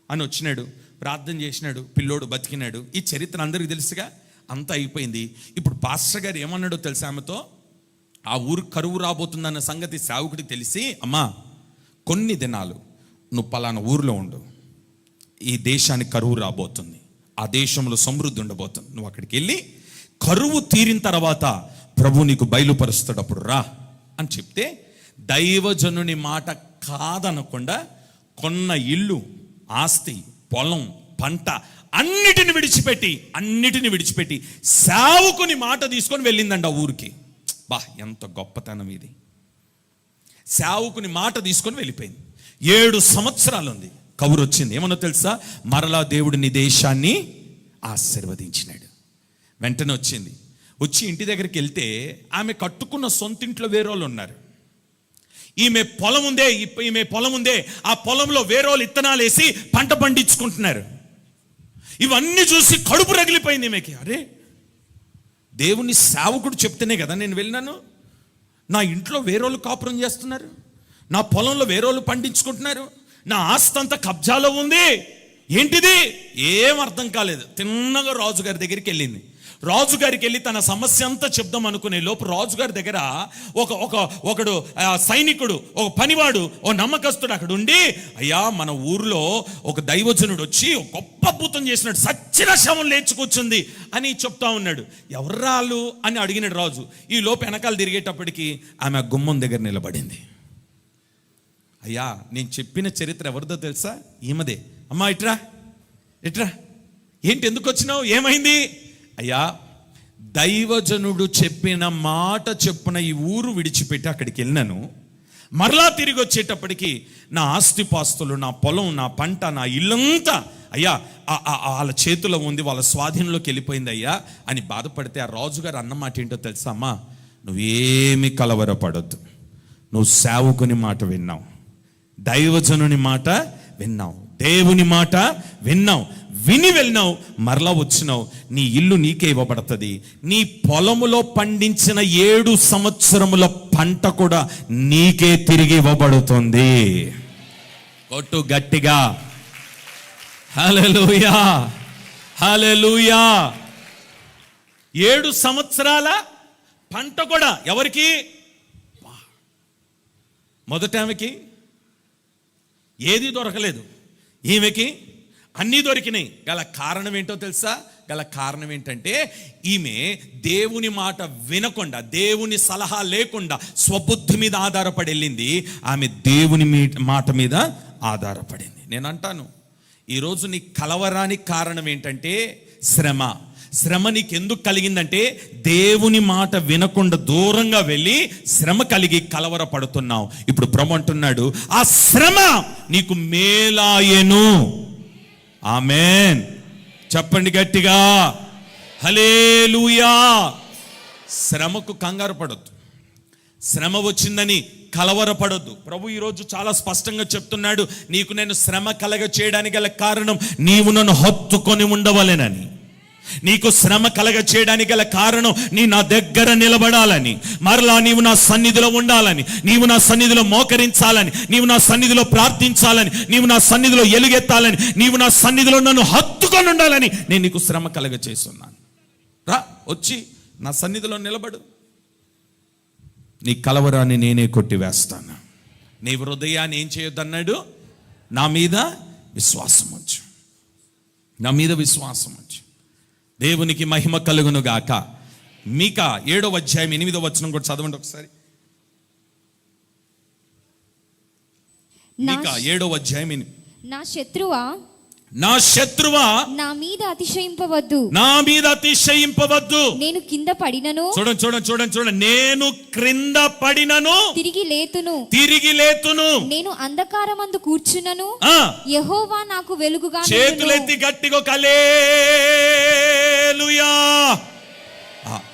అని వచ్చినాడు. ప్రార్థన చేసినాడు, పిల్లోడు బతికినాడు. ఈ చరిత్ర అందరికీ తెలుసుగా. అంతా అయిపోయింది. ఇప్పుడు పాస్టర్ గారు ఏమన్నాడో తెలుసా ఆమెతో, ఆ ఊరు కరువు రాబోతుందన్న సంగతి సేవకుడికి తెలిసి, అమ్మా కొన్ని దినాలు నువ్వు పలానా ఊరిలో ఉండు, ఈ దేశానికి కరువు రాబోతుంది, ఆ దేశంలో సమృద్ధి ఉండబోతుంది, నువ్వు అక్కడికి వెళ్ళి కరువు తీరిన తర్వాత ప్రభు నీకు బయలుపరుస్తాడు, అప్పుడు రా అని చెప్తే, దైవజనుని మాట కాదనకుండా కొన్న ఇల్లు, ఆస్తి, పొలం, పంట అన్నిటిని విడిచిపెట్టి సేవకుని మాట తీసుకొని వెళ్ళిందండి ఆ ఊరికి. బా ఎంత గొప్పతనం ఇది. సేవకుని మాట తీసుకొని వెళ్ళిపోయింది. 7 సంవత్సరాలు ఉంది. కబురు వచ్చింది, ఏమన్నా తెలుసా, మరలా దేవుడిని దేశాన్ని ఆశీర్వదించినాడు. వెంటనే వచ్చి ఇంటి దగ్గరికి వెళ్తే, ఆమె కట్టుకున్న సొంతింట్లో వేరేవాళ్ళు ఉన్నారు. ఈమె పొలం ఉందే, ఆ పొలంలో వేరేవాళ్ళు ఇత్తనాలు వేసి పంట పండించుకుంటున్నారు. ఇవన్నీ చూసి కడుపు రగిలిపోయింది ఈమెకి. అరే, దేవుని సేవకుడు చెప్తేనే కదా నేను వెళ్ళినాను, నా ఇంట్లో వేరేవాళ్ళు కాపురం చేస్తున్నారు, నా పొలంలో వేరేవాళ్ళు పండించుకుంటున్నారు, నా ఆస్తి అంతా కబ్జాలో ఉంది, ఏంటిది? ఏం అర్థం కాలేదు. తిన్నగా రాజుగారి దగ్గరికి వెళ్ళింది. రాజుగారికి వెళ్ళి తన సమస్య అంతా చెప్దాం అనుకునే లోపు రాజుగారి దగ్గర ఒకడు సైనికుడు, ఒక పనివాడు, ఓ నమ్మకస్తుడు అక్కడ ఉండి, అయ్యా మన ఊర్లో ఒక దైవజనుడు వచ్చి ఒక గొప్ప అద్భుతం చేసినాడు, సచ్చిన శవం లేచి కూర్చుంది అని చెప్తా ఉన్నాడు. ఎవర్రాళ్ళు అని అడిగినాడు రాజు. ఈ లోపు వెనకాల తిరిగేటప్పటికి ఆమె ఆ గుమ్మం దగ్గర నిలబడింది. అయ్యా నేను చెప్పిన చరిత్ర ఎవరిదో తెలుసా? ఈమెదే. అమ్మా ఇట్రా ఇట్రా, ఏంటి ఎందుకు వచ్చినావు, ఏమైంది? అయ్యా దైవజనుడు చెప్పిన మాట చెప్పున ఈ ఊరు విడిచిపెట్టి అక్కడికి వెళ్ళినాను. మరలా తిరిగి వచ్చేటప్పటికి నా ఆస్తిపాస్తులు, నా పొలం, నా పంట, నా ఇల్లంతా అయ్యా వాళ్ళ చేతిలో ఉంది, వాళ్ళ స్వాధీనంలోకి వెళ్ళిపోయింది అయ్యా అని బాధపడితే ఆ రాజుగారు అన్నమాట ఏంటో తెలుసా? అమ్మా నువ్వేమి కలవరపడొద్దు, నువ్వు సేవకుని మాట విన్నావు, దైవజనుని మాట విన్నావు, దేవుని మాట విన్నావు, విని వెళ్ళినావు, మరలా వచ్చినావు, నీ ఇల్లు నీకే ఇవ్వబడుతుంది, నీ పొలములో పండించిన 7 సంవత్సరముల పంట కూడా నీకే తిరిగి ఇవ్వబడుతుంది. కొట్టు గట్టిగా హల్లెలూయా, హల్లెలూయా. 7 సంవత్సరాల పంట కూడా ఎవరికి? మొదట ఆమెకి ఏది దొరకలేదు, ఈమెకి అన్నీ దొరికినాయి. గల కారణం ఏంటో తెలుసా? గల కారణం ఏంటంటే ఈమె దేవుని మాట వినకుండా, దేవుని సలహా లేకుండా స్వబుద్ధి మీద ఆధారపడి వెళ్ళింది. ఆమె దేవుని మాట మీద ఆధారపడింది. నేను అంటాను, ఈరోజు నీ కలవరానికి కారణం ఏంటంటే శ్రమ. శ్రమ నీకు ఎందుకు కలిగిందంటే దేవుని మాట వినకుండా దూరంగా వెళ్ళి శ్రమ కలిగి కలవరపడుతున్నావు. ఇప్పుడు ప్రభు అంటున్నాడు, ఆ శ్రమ నీకు మేలాయెను. ఆమేన్ చెప్పండి గట్టిగా, హల్లెలూయా. శ్రమకు కంగారు పడొద్దు, శ్రమ వచ్చిందని కలవరపడొద్దు. ప్రభు ఈరోజు చాలా స్పష్టంగా చెప్తున్నాడు, నీకు నేను శ్రమ కలగ చేయడానికి గల కారణం నీవు నన్ను హత్తుకొని ఉండవలెనని. నీకు శ్రమ కలగ చేయడానికి గల కారణం నీ నా దగ్గర నిలబడాలని, మరలా నీవు నా సన్నిధిలో ఉండాలని, నీవు నా సన్నిధిలో మోకరించాలని, నీవు నా సన్నిధిలో ప్రార్థించాలని, నీవు నా సన్నిధిలో ఎలుగెత్తాలని, నీవు నా సన్నిధిలో నన్ను హత్తుకొని ఉండాలని నేను నీకు శ్రమ కలగ చేస్తున్నాను. రా వచ్చి నా సన్నిధిలో నిలబడు, నీ కలవరాన్ని నేనే కొట్టివేస్తాను. నీ హృదయాన్ని ఏం చేయొద్దన్నాడు? నా మీద విశ్వాసం ఉంచు, నా మీద విశ్వాసం ఉంచు. దేవునికి మహిమ కలుగును గాక. మీకా 7వ అధ్యాయం 8వ వచనం కూడా చదవండి ఒకసారి. మీకా 7వ అధ్యాయం. నా శత్రువా నా మీద అతిశయింపవద్దు, నా మీద అతిశయింపవద్దు. నేను కింద పడినను, చూడండి, నేను క్రింద పడినను తిరిగి లేతును, నేను అంధకారమందు కూర్చున్నను యెహోవా నాకు వెలుగుగా. చేతులెత్తి గట్టిగా హల్లెలూయా.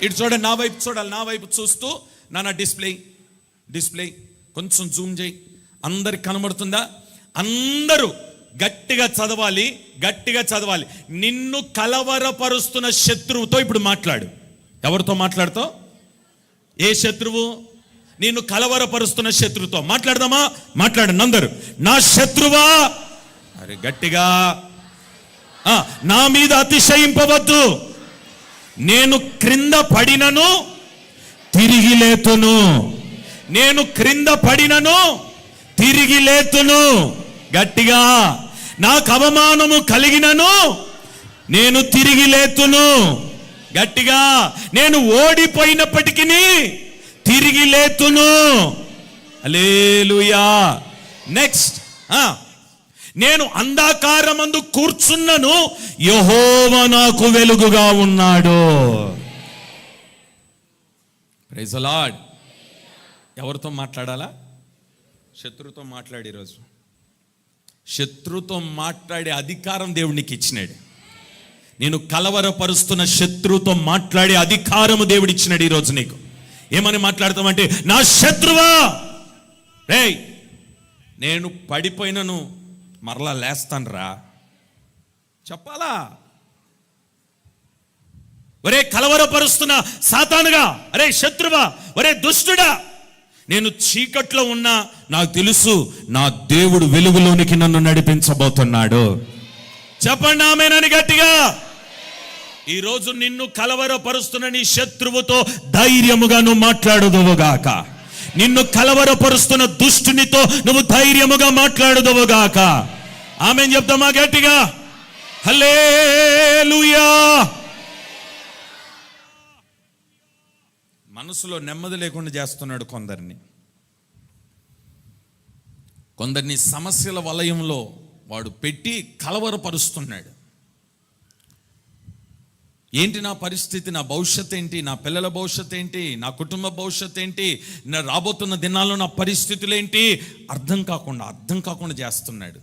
ఇటు చూడండి, నా వైపు చూడాలి, నా వైపు చూస్తూ నా డిస్ప్లే కొంచెం జూమ్ చేయి. అందరికి కనబడుతుందా? అందరూ గట్టిగా చదవాలి. నిన్ను కలవరపరుస్తున్న శత్రువుతో ఇప్పుడు మాట్లాడు. ఎవరితో మాట్లాడుతావు? ఏ శత్రువు? నిన్ను కలవరపరుస్తున్న శత్రువుతో మాట్లాడదామా? మాట్లాడండి అందరూ. నా శత్రువా, అరే గట్టిగా, నా మీద అతిశయింపవద్దు, నేను క్రింద పడినను తిరిగి లేతును, నేను క్రింద పడినను తిరిగి లేతును. గట్టిగా, నాకు అవమానము కలిగినను నేను తిరిగి లేతును. గట్టిగా, నేను ఓడిపోయినప్పటికీ తిరిగి లేతును. హల్లెలూయా. నెక్స్ట్, నేను అంధకారమందు కూర్చున్నను యెహోవా నాకు వెలుగుగా ఉన్నాడు. Praise the Lord. ఎవరితో మాట్లాడాలా? శత్రువుతో మాట్లాడి. ఈరోజు శత్రువుతో మాట్లాడే అధికారం దేవునికి ఇచ్చినాడు. నేను కలవరపరుస్తున్న శత్రువుతో మాట్లాడే అధికారము దేవుడు ఇచ్చినాడు ఈరోజు నీకు. ఏమని మాట్లాడతామంటే, నా శత్రువా, రేయ్ నేను పడిపోయినను మరలా లేస్తాను రా చెప్పాలా? ఒరే కలవరపరుస్తున్న సాతానుగా, అరే శత్రువా, ఒరే దుష్టుడా, నేను చీకట్లో ఉన్నా నాకు తెలుసు నా దేవుడు వెలుగులోనికి నన్ను నడిపించబోతున్నాడు. చెప్పండి ఆమేనని గట్టిగా. ఈరోజు నిన్ను కలవరపరుస్తున్న నీ శత్రువుతో ధైర్యముగా నువ్వు మాట్లాడుదువుగాక. నిన్ను కలవరపరుస్తున్న దుష్టునితో నువ్వు ధైర్యముగా మాట్లాడుదువుగాక. ఆమేన్ చెప్దామా గట్టిగా? హల్లెలూయా. మనసులో నెమ్మది లేకుండా చేస్తున్నాడు కొందరిని సమస్యల వలయంలో వాడు పెట్టి కలవరపరుస్తున్నాడు. ఏంటి నా పరిస్థితి, నా భవిష్యత్ ఏంటి, నా పిల్లల భవిష్యత్ ఏంటి, నా కుటుంబ భవిష్యత్ ఏంటి, నా రాబోతున్న దినాల్లో నా పరిస్థితులు ఏంటి, అర్థం కాకుండా చేస్తున్నాడు.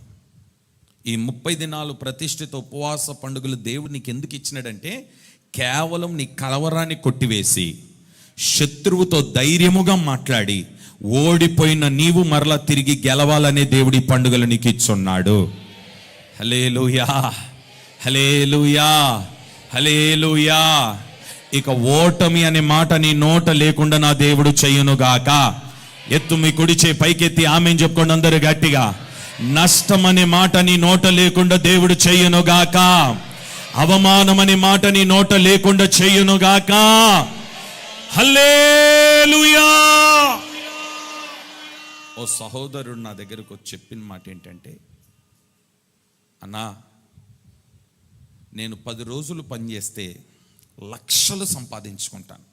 ఈ 30 దినాలు ప్రతిష్ఠిత ఉపవాస పండుగలు దేవుడు నీకు ఎందుకు ఇచ్చినాడంటే కేవలం నీ కలవరాన్ని కొట్టివేసి శత్రువుతో ధైర్యముగా మాట్లాడి ఓడిపోయిన నీవు మరలా తిరిగి గెలవాలనే దేవుడి పండుగలు నీకు ఇచ్చున్నాడు. హల్లెలూయా, హల్లెలూయా, హల్లెలూయా. ఇక ఓటమి అనే మాట నీ నోట లేకుండా నా దేవుడు చెయ్యునుగాక. ఎత్తు మీ కుడి చేయి పైకెత్తి ఆమేన్ చెప్పుకోండి అందరూ గట్టిగా. నష్టం అనే మాట నీ నోట లేకుండా దేవుడు చెయ్యునుగాక. అవమానం అనే మాట నీ నోట లేకుండా చెయ్యునుగాక. హల్లెలూయా. ఓ సహోదరుడు నా దగ్గరకు వచ్చి చెప్పిన మాట ఏంటంటే, అన్నా నేను 10 రోజులు పనిచేస్తే లక్షలు సంపాదించుకుంటాను.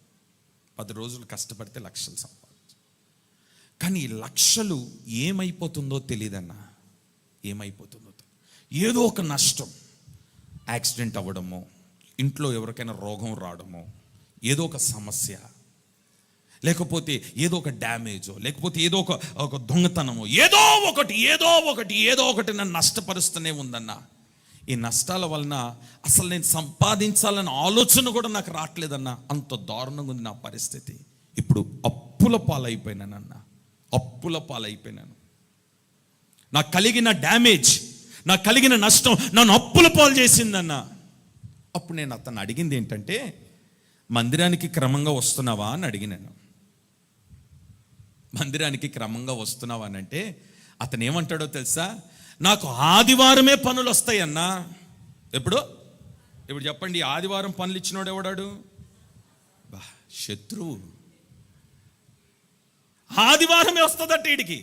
10 రోజులు కష్టపడితే లక్షలు సంపాదించు. కానీ ఈ లక్షలు ఏమైపోతుందో తెలియదన్నా. ఏమైపోతుందో ఏదో ఒక నష్టం, యాక్సిడెంట్ అవ్వడమో, ఇంట్లో ఎవరికైనా రోగం రావడమో, ఏదో ఒక సమస్య, లేకపోతే ఏదో ఒక డ్యామేజో, లేకపోతే ఏదో ఒక దొంగతనమో, ఏదో ఒకటి నన్ను నష్టపరుస్తూనే ఉందన్నా. ఈ నష్టాల వలన అసలు నేను సంపాదించాలన్న ఆలోచన కూడా నాకు రావట్లేదన్నా. అంత దారుణంగా ఉంది నా పరిస్థితి. ఇప్పుడు అప్పుల పాలైపోయినాను. నాకు కలిగిన డ్యామేజ్, నాకు కలిగిన నష్టం నన్ను అప్పుల పాలు చేసిందన్నా. అప్పుడు నేను అతను అడిగింది ఏంటంటే, మందిరానికి క్రమంగా వస్తున్నావా అని అడిగినాను. మందిరానికి క్రమంగా వస్తున్నావా అని అంటే అతను ఏమంటాడో తెలుసా? నాకు ఆదివారమే పనులు వస్తాయన్నా. ఇప్పుడు చెప్పండి, ఆదివారం పనులు ఇచ్చినోడు ఎవడాడు? శత్రువు. ఆదివారమే వస్తుందట వీడికి.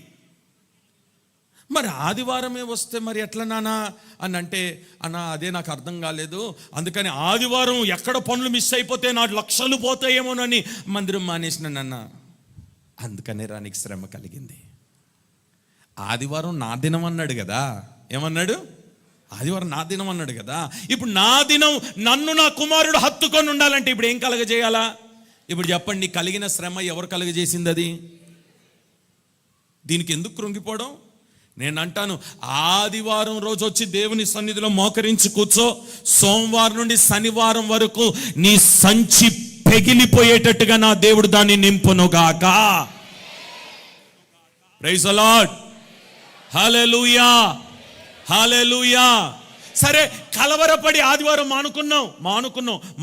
మరి ఆదివారమే వస్తే మరి ఎట్లా నానా అని అంటే, అన్నా అదే నాకు అర్థం కాలేదు, అందుకని ఆదివారం ఎక్కడ పనులు మిస్ అయిపోతే నాకు లక్షలు పోతాయేమోనని మందిరం మానేసినానన్నా. అందుకనే రానికి శ్రమ కలిగింది. ఆదివారం నా దినం అన్నాడు కదా. ఏమన్నాడు? ఆదివారం నా దినం అన్నాడు కదా. ఇప్పుడు నా దినం నన్ను నా కుమారుడు హత్తుకొని ఉండాలంటే ఇప్పుడు ఏం కలగజేయాలా? ఇప్పుడు చెప్పండి, కలిగిన శ్రమ ఎవరు కలగజేసింది? అది. దీనికి ఎందుకు కృంగిపోవడం? నేను అంటాను, ఆదివారం రోజు వచ్చి దేవుని సన్నిధిలో మోకరించి కూర్చో. సోమవారం నుండి శనివారం వరకు నీ సంచి పెగిలిపోయేటట్టుగా నా దేవుడు దాన్ని నింపునుగాక. Praise the Lord. Hallelujah, hallelujah. సరే, కలవరపడి ఆదివారం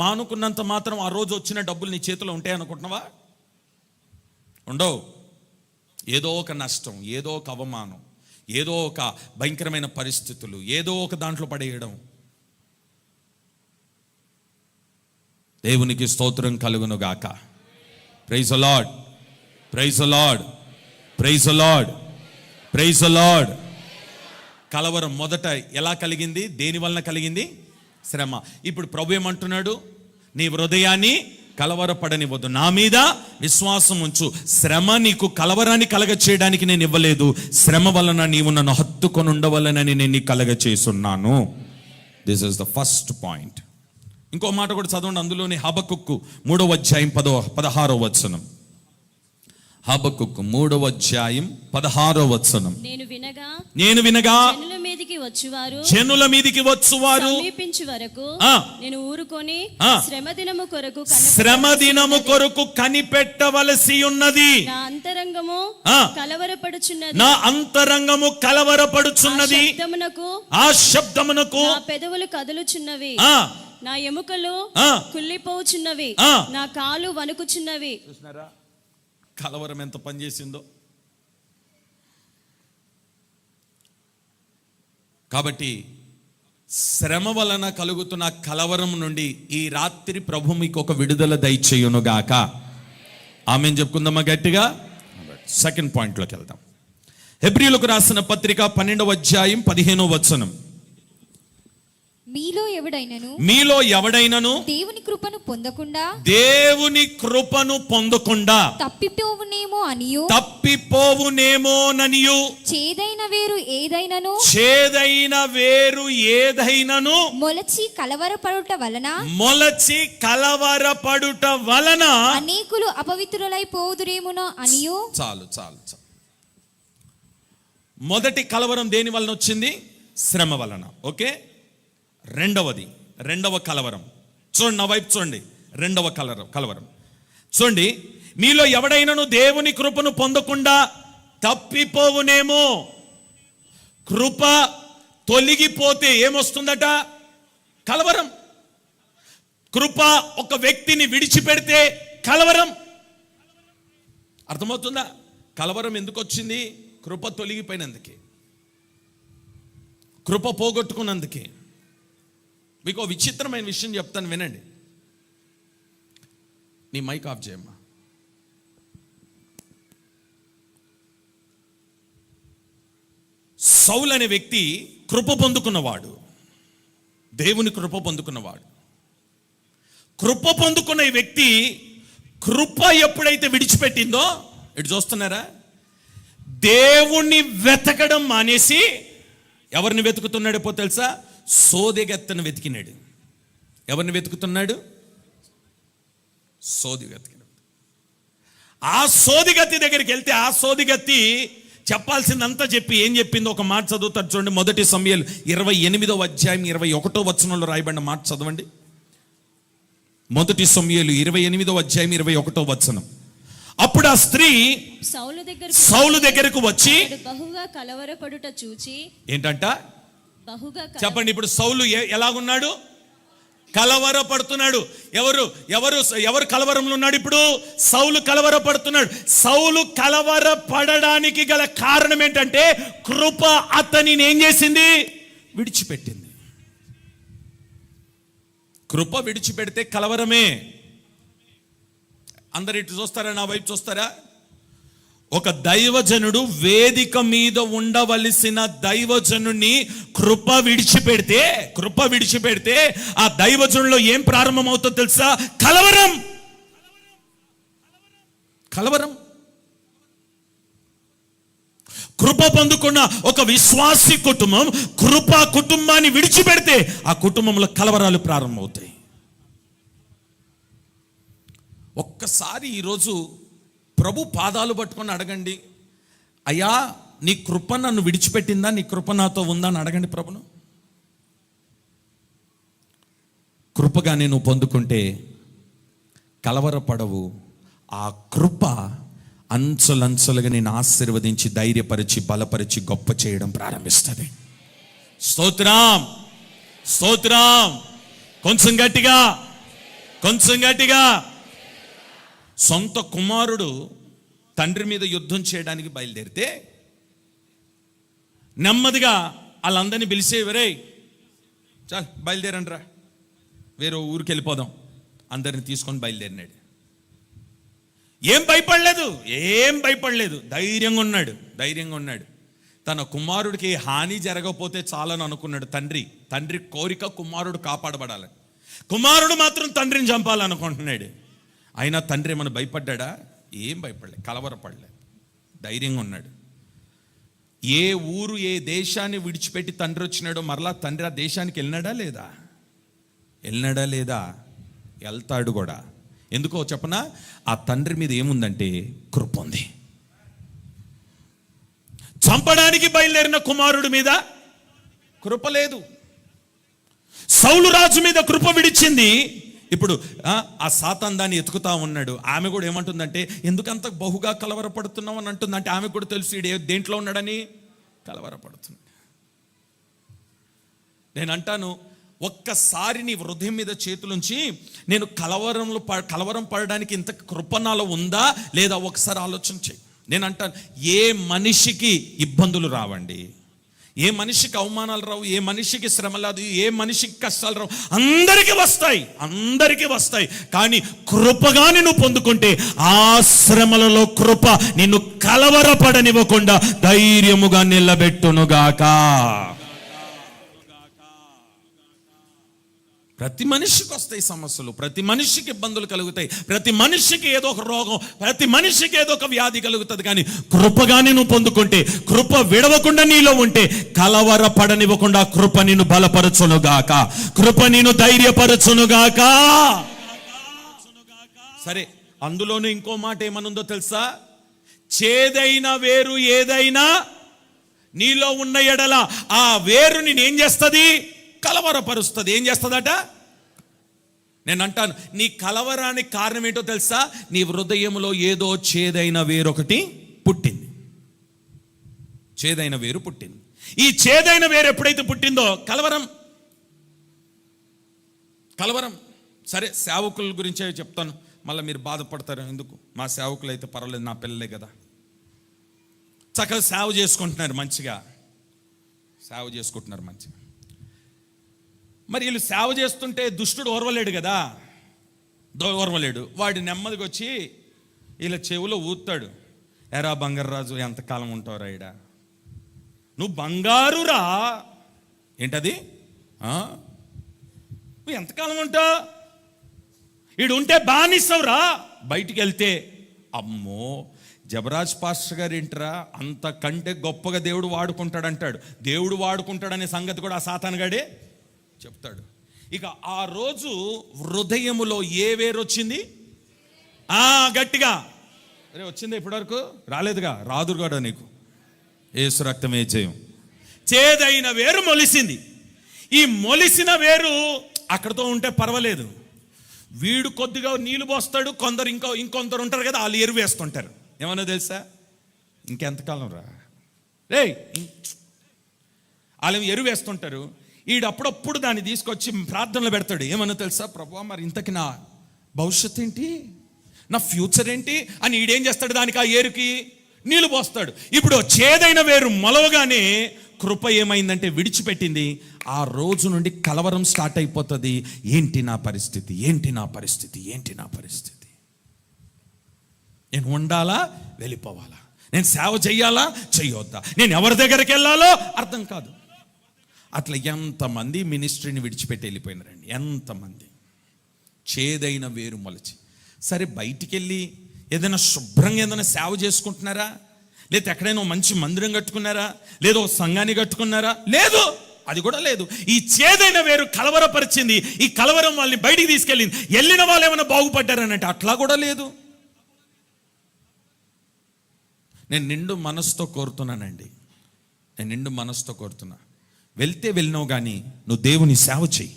మానుకున్నంత మాత్రం ఆ రోజు వచ్చిన డబ్బులు నీ చేతిలో ఉంటాయి అనుకుంటున్నావా? ఉండవు. ఏదో ఒక నష్టం, ఏదో ఒక అవమానం, ఏదో ఒక భయంకరమైన పరిస్థితులు, ఏదో ఒక దాంట్లో పడేయడం. దేవునికి స్తోత్రం కలుగును గాక. Praise the Lord, praise the Lord, praise the Lord, praise the Lord. కలవరం మొదట ఎలా కలిగింది? దేని వలన కలిగింది? శ్రమ. ఇప్పుడు ప్రభు ఏమంటున్నాడు? నీ హృదయాన్ని కలవరపడనివ్వద్దు, నా మీద విశ్వాసం ఉంచు. శ్రమ నీకు కలవరాన్ని కలగ చేయడానికి నేను ఇవ్వలేదు, శ్రమ వలన నీవు నన్ను హత్తుకొని ఉండవలనని నేను నీకు కలగ చేసున్నాను. This is the first point. ఇంకో మాట కూడా చదవండి, అందులోని హబక్కుక్కు 3వ అధ్యాయం 16వ వచనం. హబక్కుక్కు 3వ అధ్యాయం 16వ వచనం. నేను వినగా జనుల మీదికి వచ్చువారు సమీపించు వరకు నేను ఊరుకొని శ్రమ దినము కొరకు కనిపెట్టవలసి ఉన్నది. నా అంతరంగము కలవరపడుచున్నది. ఆ శబ్దమునకు నా పెదవులు కదులుచున్నవి. నా ఎముకలు కుళ్ళిపోచున్నవి. నా కాలు వణుకుచున్నవి. చూస్తున్నారా కలవరం ఎంత పనిచేసిందో? కాబట్టి శ్రమ వలన కలుగుతున్న కలవరం నుండి ఈ రాత్రి ప్రభు మీకు ఒక విడుదల దయచేయునుగాక. ఆమేన్ చెప్పుకుందామా గట్టిగా. సెకండ్ పాయింట్లోకి వెళ్దాం. హెబ్రీయులకు రాసిన పత్రిక 12వ అధ్యాయం 15వ వచనం. మీలో ఎవడైనను దేవుని కృపను పొందకుండా తప్పిపోవునేమోననియు చేదైన వేరు ఏదైనను మొలచి కలవరపడుట వలన అనేకులు అపవిత్రులైపోదురేమో అనియు. చాలు. మొదటి కలవరం దేని వలన వచ్చింది? శ్రమ వలన. ఓకే, రెండవ కలవరం చూడండి, నా వైపు చూడండి. రెండవ కలవరం చూడండి. మీలో ఎవడైనను దేవుని కృపను పొందకుండా తప్పిపోవునేమో. కృప తొలగిపోతే ఏమొస్తుందట? కలవరం. కృప ఒక వ్యక్తిని విడిచిపెడితే కలవరం. అర్థమవుతుందా? కలవరం ఎందుకు వచ్చింది? కృప తొలగిపోయినందుకే, కృప పోగొట్టుకున్నందుకే. మీకు ఒక విచిత్రమైన విషయం చెప్తాను, వినండి. నీ మైక్ ఆఫ్ చేయమ్మా. సౌలు అనే వ్యక్తి కృప పొందుకున్నవాడు, దేవుని కృప పొందుకున్నవాడు. కృప పొందుకున్న ఈ వ్యక్తి కృప ఎప్పుడైతే విడిచిపెట్టిందో, ఇటు చూస్తున్నారా, దేవుణ్ణి వెతకడం మానేసి ఎవరిని వెతుకుతున్నాడు పో తెలుసా? సోదెగత్తను వెతికినాడు. ఎవరిని వెతుకుతున్నాడు? సోదిగత్తినాడు. ఆ సోదిగత్తి దగ్గరికి వెళ్తే ఆ సోదిగత్తి చెప్పాల్సిందంతా చెప్పి ఏం చెప్పిందో ఒక మాట చదువుతాడు చూడండి. మొదటి సమూయేలు 28వ అధ్యాయం 21వ వచనంలో రాయబడిన మాట చదవండి. మొదటి సమూయేలు 28వ అధ్యాయం 21వ వచనం. అప్పుడు ఆ స్త్రీ సౌలు దగ్గరకు వచ్చి బహుగా కలవరపడుట చూచి ఏంటంట చెప్పండి. ఇప్పుడు సౌలు ఎలాగున్నాడు? కలవరపడుతున్నాడు. ఎవరు కలవరంలో ఉన్నాడు? ఇప్పుడు సౌలు కలవరపడుతున్నాడు. సౌలు కలవరపడడానికి గల కారణం ఏంటంటే కృప అతనిని ఏం చేసింది? విడిచిపెట్టింది. కృప విడిచిపెడితే కలవరమే. అందరు ఇటు చూస్తారా? నా వైపు చూస్తారా? ఒక దైవజనుడు వేదిక మీద ఉండవలసిన దైవజనుడిని కృప విడిచిపెడితే ఆ దైవజనులో ఏం ప్రారంభమవుతుందో తెలుసా? కలవరం. కృప పొందుకున్న ఒక విశ్వాసి కుటుంబం కుటుంబాన్ని విడిచిపెడితే ఆ కుటుంబంలో కలవరాలు ప్రారంభమవుతాయి. ఒక్కసారి ఈరోజు ప్రభు పాదాలు పట్టుకొని అడగండి, అయ్యా నీ కృప నన్ను విడిచిపెట్టిందా? నీ కృప నాతో ఉందా అని అడగండి ప్రభును. కృపగా నేను పొందుకుంటే కలవరపడవు. ఆ కృప అంచులంచులుగా నేను ఆశీర్వదించి ధైర్యపరిచి బలపరిచి గొప్ప చేయడం ప్రారంభిస్తుంది. స్తోత్రం. కొంచెం గట్టిగా. సొంత కుమారుడు తండ్రి మీద యుద్ధం చేయడానికి బయలుదేరితే నెమ్మదిగా వాళ్ళందరినీ పిలిచే, వరే చాలు బయలుదేరండ్రా, వేరే ఊరికి వెళ్ళిపోదాం, అందరిని తీసుకొని బయలుదేరినాడు. ఏం భయపడలేదు, ధైర్యంగా ఉన్నాడు. తన కుమారుడికి హాని జరగకపోతే చాలని అనుకున్నాడు తండ్రి కోరిక కుమారుడు కాపాడబడాలని. కుమారుడు మాత్రం తండ్రిని చంపాలనుకుంటున్నాడు. అయినా తండ్రి ఏమైనా భయపడ్డా? ఏం భయపడలే, కలవరపడలే, ధైర్యంగా ఉన్నాడు. ఏ ఊరు ఏ దేశాన్ని విడిచిపెట్టి తండ్రి వచ్చినాడో మరలా తండ్రి ఆ దేశానికి వెళ్ళినాడా లేదా? వెళ్తాడు కూడా. ఎందుకో చెప్పనా? ఆ తండ్రి మీద ఏముందంటే కృప ఉంది. చంపడానికి బయలుదేరిన కుమారుడి మీద కృప లేదు. సౌలు రాజు మీద కృప విడిచింది. ఇప్పుడు ఆ సాతాను దాన్ని ఎతుకుతా ఉన్నాడు. ఆమె కూడా ఏమంటుందంటే, ఎందుకంత బహుగా కలవరపడుతున్నావు అని అంటుంది. అంటే ఆమె కూడా తెలుసు దేంట్లో ఉన్నాడని, కలవరపడుతుంది. నేను అంటాను, ఒక్కసారి నీ హృదయం మీద చేతులుంచి నేను కలవరం పడడానికి ఇంత కృప నాలో ఉందా లేదా ఒకసారి ఆలోచన చేయి. నేను అంటాను, ఏ మనిషికి ఇబ్బందులు రావండి, ఏ మనిషికి అవమానాలు రావు, ఏ మనిషికి శ్రమ రాదు, ఏ మనిషికి కష్టాలు రావు, అందరికీ వస్తాయి. కానీ కృపగా నిన్ను పొందుకుంటే ఆ శ్రమలలో కృప నిన్ను కలవరపడనివ్వకుండా ధైర్యముగా నిలబెట్టునుగాక. ప్రతి మనిషికి వస్తాయి సమస్యలు, ప్రతి మనిషికి ఇబ్బందులు కలుగుతాయి, ప్రతి మనిషికి ఏదో ఒక రోగం, ప్రతి మనిషికి ఏదో ఒక వ్యాధి కలుగుతుంది. కానీ కృపగానే నువ్వు పొందుకుంటే, కృప విడవకుండా నీలో ఉంటే, కలవరపడనివ్వకుండా కృప నిన్ను బలపరచునుగాక, కృప నిన్ను ధైర్యపరచునుగాక. సరే, అందులోనూ ఇంకో మాట ఏమనుందో తెలుసా? చేదైన వేరు ఏదైనా నీలో ఉన్న ఎడల ఆ వేరు నేనేం చేస్తుంది? కలవరపరుస్తుంది. ఏం చేస్తుందట? నేను అంటాను, నీ కలవరానికి కారణం ఏంటో తెలుసా? నీ హృదయంలో ఏదో చేదైన వేరొకటి పుట్టింది. చేదైన వేరు పుట్టింది. ఈ చేదైన వేరు ఎప్పుడైతే పుట్టిందో కలవరం. సరే, సేవకుల గురించే చెప్తాను, మళ్ళీ మీరు బాధపడతారు. ఎందుకు? మా సేవకులు అయితే పర్వాలేదు, నా పిల్లలే కదా, చక్కగా సేవ చేసుకుంటున్నారు, మంచిగా సేవ చేసుకుంటున్నారు మంచిగా. మరి వీళ్ళు సేవ చేస్తుంటే దుష్టుడు ఓర్వలేడు కదా, ఓర్వలేడు. వాడు నెమ్మదిగా వచ్చి వీళ్ళ చెవులో ఊతాడు. ఎరా బంగారాజు, ఎంతకాలం ఉంటావురా ఈడ? నువ్వు బంగారురా. ఏంటది? నువ్వు ఎంతకాలం ఉంటావు? ఈడు ఉంటే బానిసవురా. బయటికి వెళ్తే అమ్మో, జబరాజ్ పాస్టర్ గారు ఏంటరా, అంతకంటే గొప్పగా దేవుడు వాడుకుంటాడంటాడు. దేవుడు వాడుకుంటాడనే సంగతి కూడా ఆ సాతానుగాడే చెప్తాడు. ఇక ఆ రోజు హృదయములో ఏ వేరు వచ్చింది? గట్టిగా అరే వచ్చింది. ఇప్పటివరకు రాలేదుగా, రాదు కూడా నీకు. యేసు రక్తమే జయం. చేదైన వేరు మొలిసింది. ఈ మొలిసిన వేరు అక్కడతో ఉంటే పర్వాలేదు. వీడు కొద్దిగా నీళ్లు పోస్తాడు, కొందరు ఇంకొందరు ఉంటారు కదా, వాళ్ళు ఎరువు వేస్తుంటారు. ఏమన్నా తెలుసా? ఇంకెంతకాలం రా రే, వాళ్ళు ఎరువు వేస్తుంటారు. ఈడు అప్పుడప్పుడు దాన్ని తీసుకొచ్చి ప్రార్థనలో పెడతాడు. ఏమన్నా తెలుసా? ప్రభువా, మరి ఇంతకి నా భవిష్యత్తు ఏంటి, నా ఫ్యూచర్ ఏంటి అని ఈడేం చేస్తాడు? దానికి ఆ ఏరుకి నీళ్లు పోస్తాడు. ఇప్పుడు చేదైన వేరు మొలవగానే కృప ఏమైందంటే విడిచిపెట్టింది. ఆ రోజు నుండి కలవరం స్టార్ట్ అయిపోతుంది. ఏంటి నా పరిస్థితి, ఏంటి నా పరిస్థితి, ఏంటి నా పరిస్థితి? నేను ఉండాలా, వెళ్ళిపోవాలా? నేను సేవ చెయ్యాలా, చెయ్యొద్దా? నేను ఎవరి దగ్గరికి వెళ్ళాలో అర్థం కాదు. అట్లా ఎంతమంది మినిస్ట్రీని విడిచిపెట్టి వెళ్ళిపోయినారండి, ఎంతమంది. చేదైన వేరు మొలచి. సరే, బయటికి వెళ్ళి ఏదైనా శుభ్రంగా ఏదైనా సేవ చేసుకుంటున్నారా? లేదా ఎక్కడైనా మంచి మందిరం కట్టుకున్నారా? లేదా సంఘాన్ని కట్టుకున్నారా? లేదు, అది కూడా లేదు. ఈ చేదైన వేరు కలవరపరిచింది. ఈ కలవరం వాళ్ళని బయటికి తీసుకెళ్ళింది. వెళ్ళిన వాళ్ళు ఏమైనా బాగుపడ్డారనంటే అట్లా కూడా లేదు. నేను నిండు మనసుతో కోరుతున్నానండి, నేను నిండు మనసుతో కోరుతున్నా. వెళ్తే వెళ్ళినావు కానీ నువ్వు దేవుని సేవ చెయ్యి,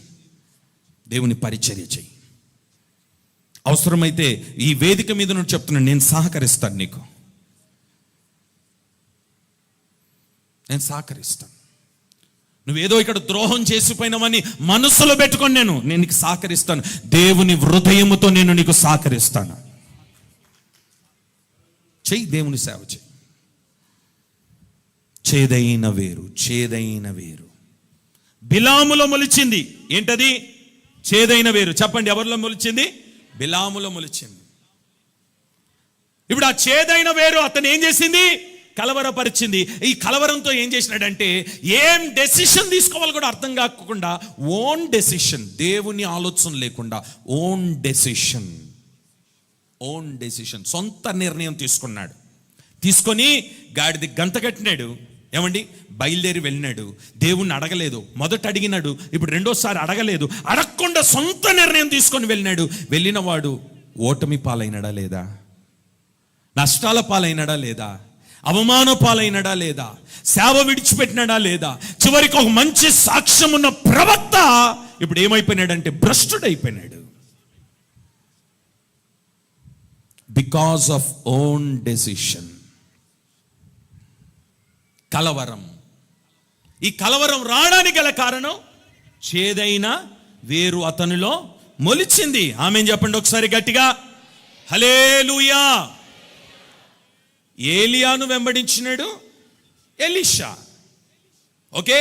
దేవుని పరిచర్య చెయ్యి. అవసరమైతే ఈ వేదిక మీద నువ్వు చెప్తున్నాను, నేను సహకరిస్తాను, నేను సహకరిస్తాను. నువ్వేదో ఇక్కడ ద్రోహం చేసిపోయినావని మనసులో పెట్టుకొని నేను నీకు సహకరిస్తాను. దేవుని హృదయముతో నేను నీకు సహకరిస్తాను. చెయ్యి, దేవుని సేవ చెయ్యి. చేదైన వేరు బిలాములో మొలిచింది. ఏంటది? చేదైన వేరు. చెప్పండి, ఎవరిలో మొలిచింది? బిలాములో మొలిచింది. ఇప్పుడు ఆ చేదైన వేరు అతను ఏం చేసింది? కలవరపరిచింది. ఈ కలవరంతో ఏం చేసినాడంటే, ఏం డెసిషన్ తీసుకోవాలి కూడా అర్థం కాకుండా, ఓన్ డెసిషన్, దేవుని ఆలోచన లేకుండా ఓన్ డెసిషన్, సొంత నిర్ణయం తీసుకున్నాడు. తీసుకొని గాడిది గంత కట్టినాడు. ఏమండి? బయలుదేరి వెళ్ళినాడు. దేవుణ్ణి అడగలేదు. మొదట అడిగినాడు, ఇప్పుడు రెండోసారి అడగలేదు. అడగకుండా సొంత నిర్ణయం తీసుకొని వెళ్ళినాడు. వెళ్ళిన వాడు ఓటమి పాలైనడా లేదా? నష్టాల పాలైనడా లేదా? అవమాన పాలైనడా లేదా? సేవ విడిచిపెట్టినాడా లేదా? చివరికి ఒక మంచి సాక్ష్యం ఉన్న ప్రవక్త ఇప్పుడు ఏమైపోయినాడంటే భ్రష్టుడైపోయినాడు. Because of own decision. కలవరం. ఈ కలవరం రావడానికి గల కారణం చేదైన వేరు అతనిలో మొలిచింది. ఆమేన్ చెప్పండి ఒకసారి గట్టిగా. హల్లెలూయా. ఏలియాను వెంబడించినాడు ఎలీషా. ఓకే,